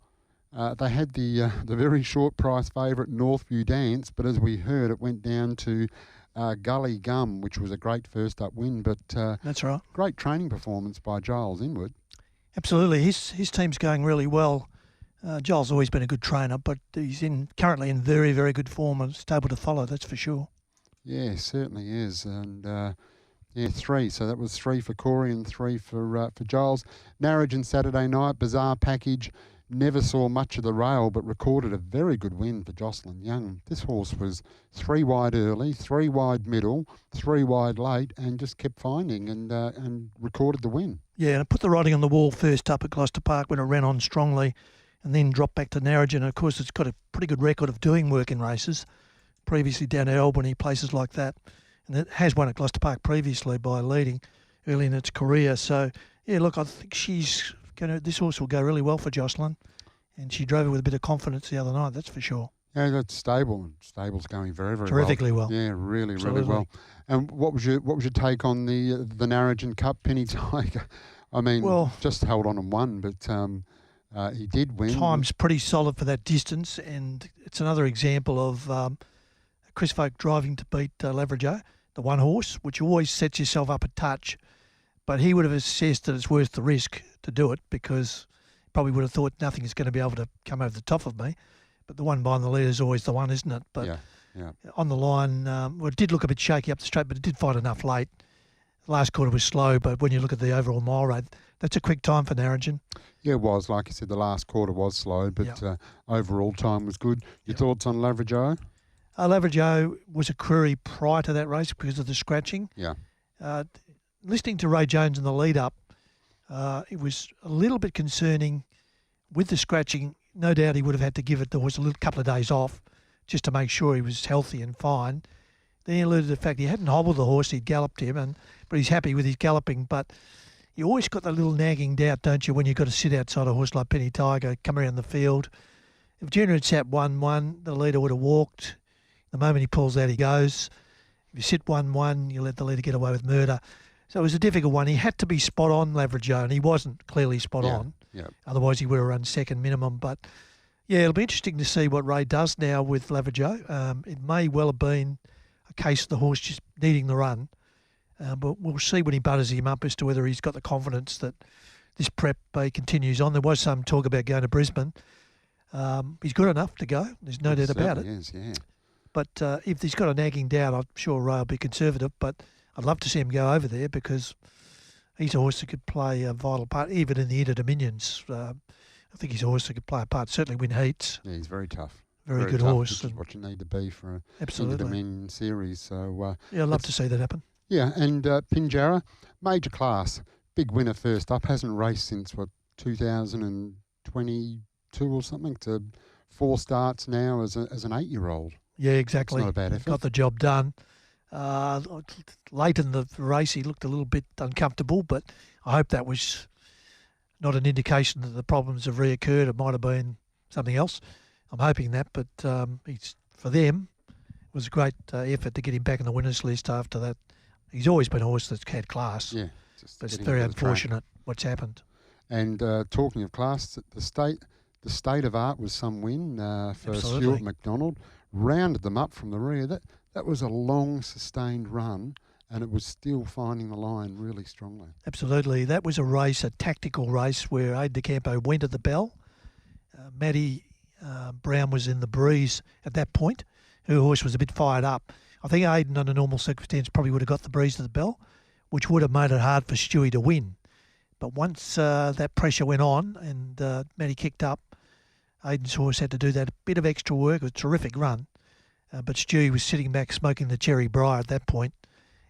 E: They had the very short price favourite Northview Dance, but as we heard, it went down to Gully Gum, which was a great first up win. But
F: that's right.
E: Great training performance by Giles Inwood.
F: Absolutely, his team's going really well. Giles always been a good trainer, but he's currently in very, very good form and stable to follow. That's for sure.
E: Yeah, certainly is, and. 3. So that was 3 for Corey and 3 for Giles. Narrogin Saturday night, bizarre package. Never saw much of the rail, but recorded a very good win for Jocelyn Young. This horse was 3 wide early, 3 wide middle, 3 wide late, and just kept finding and recorded the win.
F: Yeah, and it put the writing on the wall first up at Gloucester Park when it ran on strongly, and then dropped back to Narrogin. Of course, it's got a pretty good record of doing work in races. Previously down at Albany, places like that. And it has won at Gloucester Park previously by leading early in its career. So, yeah, look, I think this horse will go really well for Jocelyn. And she drove it with a bit of confidence the other night, that's for sure.
E: Yeah, that's stable. Stable's going very, very
F: terrifically well.
E: Yeah, really,
F: Absolutely.
E: really well. And what was your take on the Narrogin Cup, Penny Tiger? I mean, just held on and won, but he did win.
F: Time's pretty solid for that distance, and it's another example of Chris Folk driving to beat Laverajo, the one horse, which always sets yourself up a touch. But he would have assessed that it's worth the risk to do it, because he probably would have thought nothing is going to be able to come over the top of me. But the one behind the leader is always the one, isn't it? But
E: yeah.
F: On the line, it did look a bit shaky up the straight, but it did fight enough late. The last quarter was slow, but when you look at the overall mile rate, that's a quick time for Narrogin.
E: Yeah, it was. Like you said, the last quarter was slow, but overall time was good. Your thoughts on Laverajo?
F: Laverajo was a query prior to that race because of the scratching.
E: Yeah.
F: Listening to Ray Jones in the lead-up, it was a little bit concerning with the scratching. No doubt he would have had to give it the horse a couple of days off just to make sure he was healthy and fine. Then he alluded to the fact he hadn't hobbled the horse, he'd galloped him, but he's happy with his galloping. But you always got that little nagging doubt, don't you, when you've got to sit outside a horse like Penny Tiger, come around the field. If Junior had sat 1-1, the leader would have walked. The moment he pulls out, he goes. If you sit 1-1, you let the leader get away with murder. So it was a difficult one. He had to be spot on, Laverajo, and he wasn't clearly spot on.
E: Yeah.
F: Otherwise, he would have run second minimum. But, yeah, it'll be interesting to see what Ray does now with Laverajo. It may well have been a case of the horse just needing the run. But we'll see when he butters him up as to whether he's got the confidence that this prep continues on. There was some talk about going to Brisbane. He's good enough to go. There's no doubt about it.
E: Is, yeah.
F: But if he's got a nagging doubt, I'm sure Ray will be conservative. But I'd love to see him go over there because he's a horse that could play a vital part, even in the Inter-Dominions. I think he's a horse that could play a part, certainly win heats.
E: Yeah, he's very tough.
F: Very good
E: tough,
F: horse.
E: Which is what you need to be for an
F: Absolutely.
E: Inter-Dominion series. So,
F: I'd love to see that happen.
E: Yeah, and Pinjarra, major class, big winner first up, hasn't raced since, 2022 or something, to 4 starts now as an 8-year-old.
F: Yeah, exactly.
E: It's not a bad effort.
F: Got the job done. Late in the race, he looked a little bit uncomfortable, but I hope that was not an indication that the problems have reoccurred. It might have been something else. I'm hoping that, but for them, it was a great effort to get him back in the winners list after that. He's always been a horse that's had class.
E: Yeah.
F: But it's very unfortunate what's happened.
E: And talking of class, the The State of Art was some win for
F: Absolutely.
E: Stuart McDonald. Rounded them up from the rear. That was a long, sustained run, and it was still finding the line really strongly.
F: Absolutely. That was a tactical race where Aide de Campo went at the bell. Maddie Brown was in the breeze at that point. Her horse was a bit fired up. I think Aiden, under normal circumstance, probably would have got the breeze to the bell, which would have made it hard for Stewie to win. But once that pressure went on and Maddie kicked up, Aiden's horse had to do that bit of extra work. It was a terrific run. But Stewie was sitting back smoking the cherry briar at that point.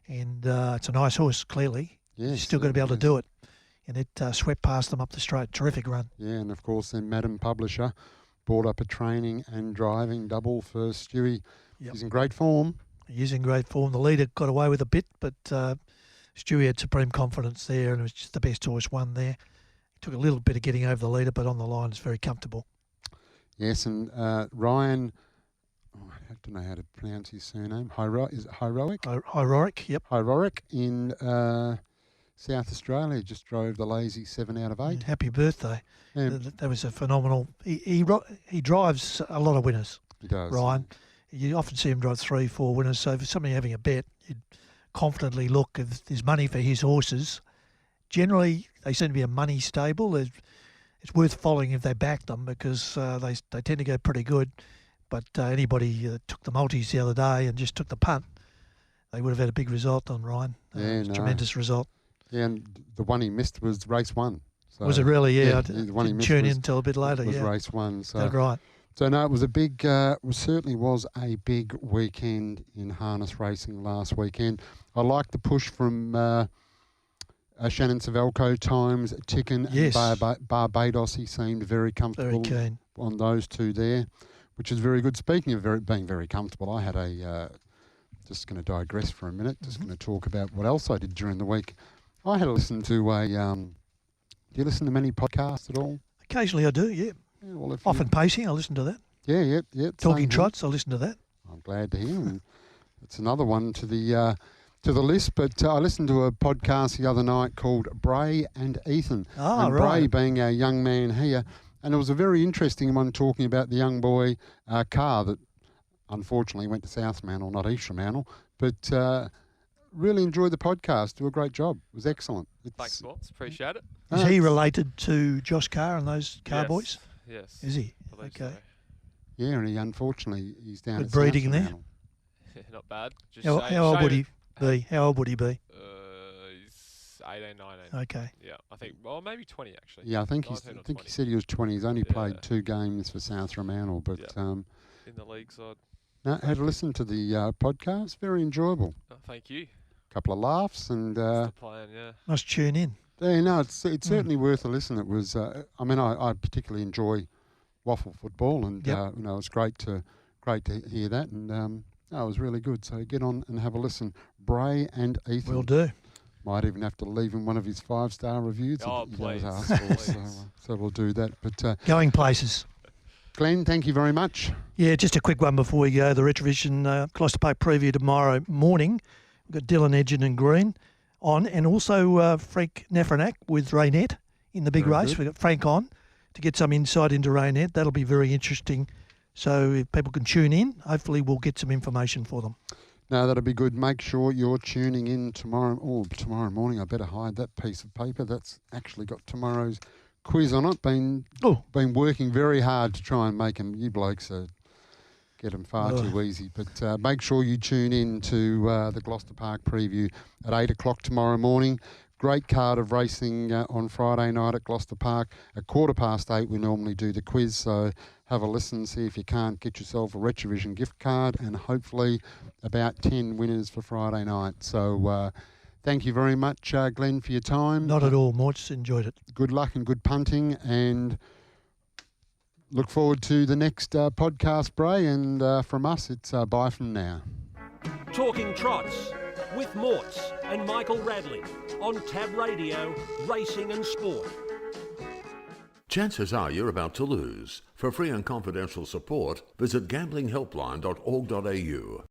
F: And it's a nice horse, clearly.
E: Yes,
F: He's still got to be able to do it. And it swept past them up the straight. Terrific run.
E: Yeah, and of course then Madam Publisher brought up a training and driving double for Stewie.
F: Yep.
E: He's in great form.
F: He's in great form. The leader got away with a bit, but Stewie had supreme confidence there, and it was just the best horse won there. It took a little bit of getting over the leader, but on the line it's very comfortable.
E: Yes, and Ryan, I don't know how to pronounce his surname. Is it Heroic?
F: Heroic, yep.
E: Heroic in South Australia just drove the lazy 7 out of 8.
F: Happy birthday. That was a phenomenal... He drives a lot of winners.
E: He does.
F: Ryan. You often see him drive 3, 4 winners. So if somebody having a bet, you'd confidently look if there's money for his horses. Generally, they seem to be a money stable. It's worth following if they back them because they tend to go pretty good. But anybody that took the multis the other day and just took the punt, they would have had a big result on Ryan. Tremendous result.
E: Yeah, and the one he missed was race 1. So,
F: was it really? Yeah, I
E: the one he
F: didn't
E: missed
F: tune
E: was,
F: in until a bit later.
E: Was
F: yeah,
E: race 1. So
F: that's right.
E: So no, it was certainly was a big weekend in harness racing last weekend. I liked the push from Shannon Suvalkjo times, Ticken and Barbados. He seemed very comfortable on those two there, which is very good. Speaking of being very comfortable, I had just going to digress for a minute, just going to talk about what else I did during the week. I had to listen to do you listen to many podcasts at all?
F: Occasionally I do, yeah. Often pacing, I listen to that.
E: Yeah.
F: Talking Trots, I listen to that.
E: I'm glad to hear. And it's another one to the list. But I listened to a podcast the other night called Bray and Ethan. And Bray being our young man here. And it was a very interesting one talking about the young boy Carr that unfortunately went to South Mantle, not East Mantle. But really enjoyed the podcast. Do a great job. It was excellent.
P: Thanks, Sports. Appreciate it.
F: Is he related to Josh Carr and those Carr boys?
P: Yes.
F: Is he?
P: Okay.
F: So.
E: Yeah, and he's down at
F: breeding
E: South
F: there.
E: Mantle.
P: Not bad. Just
F: how old would he be? How old would he be?
P: He's 18, 19.
F: Okay.
P: Yeah, I think, maybe 20 actually.
E: Yeah, I think he said he was 20. He's only played 2 games for South Fremantle, but
P: in the league side.
E: No, had to listen to the podcast. Very enjoyable.
P: Oh, thank you.
E: Couple of laughs and.
P: That's the plan, yeah.
F: Must tune in.
E: Yeah, no, it's certainly worth a listen. It was. I particularly enjoy waffle football, and it's great to hear that, and it was really good. So get on and have a listen. Bray and Ethan.
F: Will do.
E: Might even have to leave him one of his 5-star reviews.
P: Please.
E: So we'll do that. But
F: going places.
E: Glenn, thank you very much.
F: Yeah, just a quick one before we go. The Retrovision Gloucester Park preview tomorrow morning. We've got Dylan Edgin and Green on, and also Frank Nefrenak with Raynette in the big race. We've got Frank on to get some insight into Raynette. That'll be very interesting. So if people can tune in, hopefully we'll get some information for them.
E: No, that'll be good. Make sure you're tuning in tomorrow morning. I better hide that piece of paper. That's actually got tomorrow's quiz on it. Been working very hard to try and make them. You blokes get them far too easy. But make sure you tune in to the Gloucester Park preview at 8 o'clock tomorrow morning. Great card of racing on Friday night at Gloucester Park. At 8:15 we normally do the quiz, so have a listen, see if you can't get yourself a Retrovision gift card, and hopefully about 10 winners for Friday night. So thank you very much, Glenn, for your time.
F: Not at all, Morts. Enjoyed it.
E: Good luck and good punting, and look forward to the next podcast, Bray, and from us, it's bye from now.
B: Talking Trots with Morts and Michael Radley on Tab Radio, Racing and Sport.
Q: Chances are you're about to lose. For free and confidential support, visit gamblinghelpline.org.au.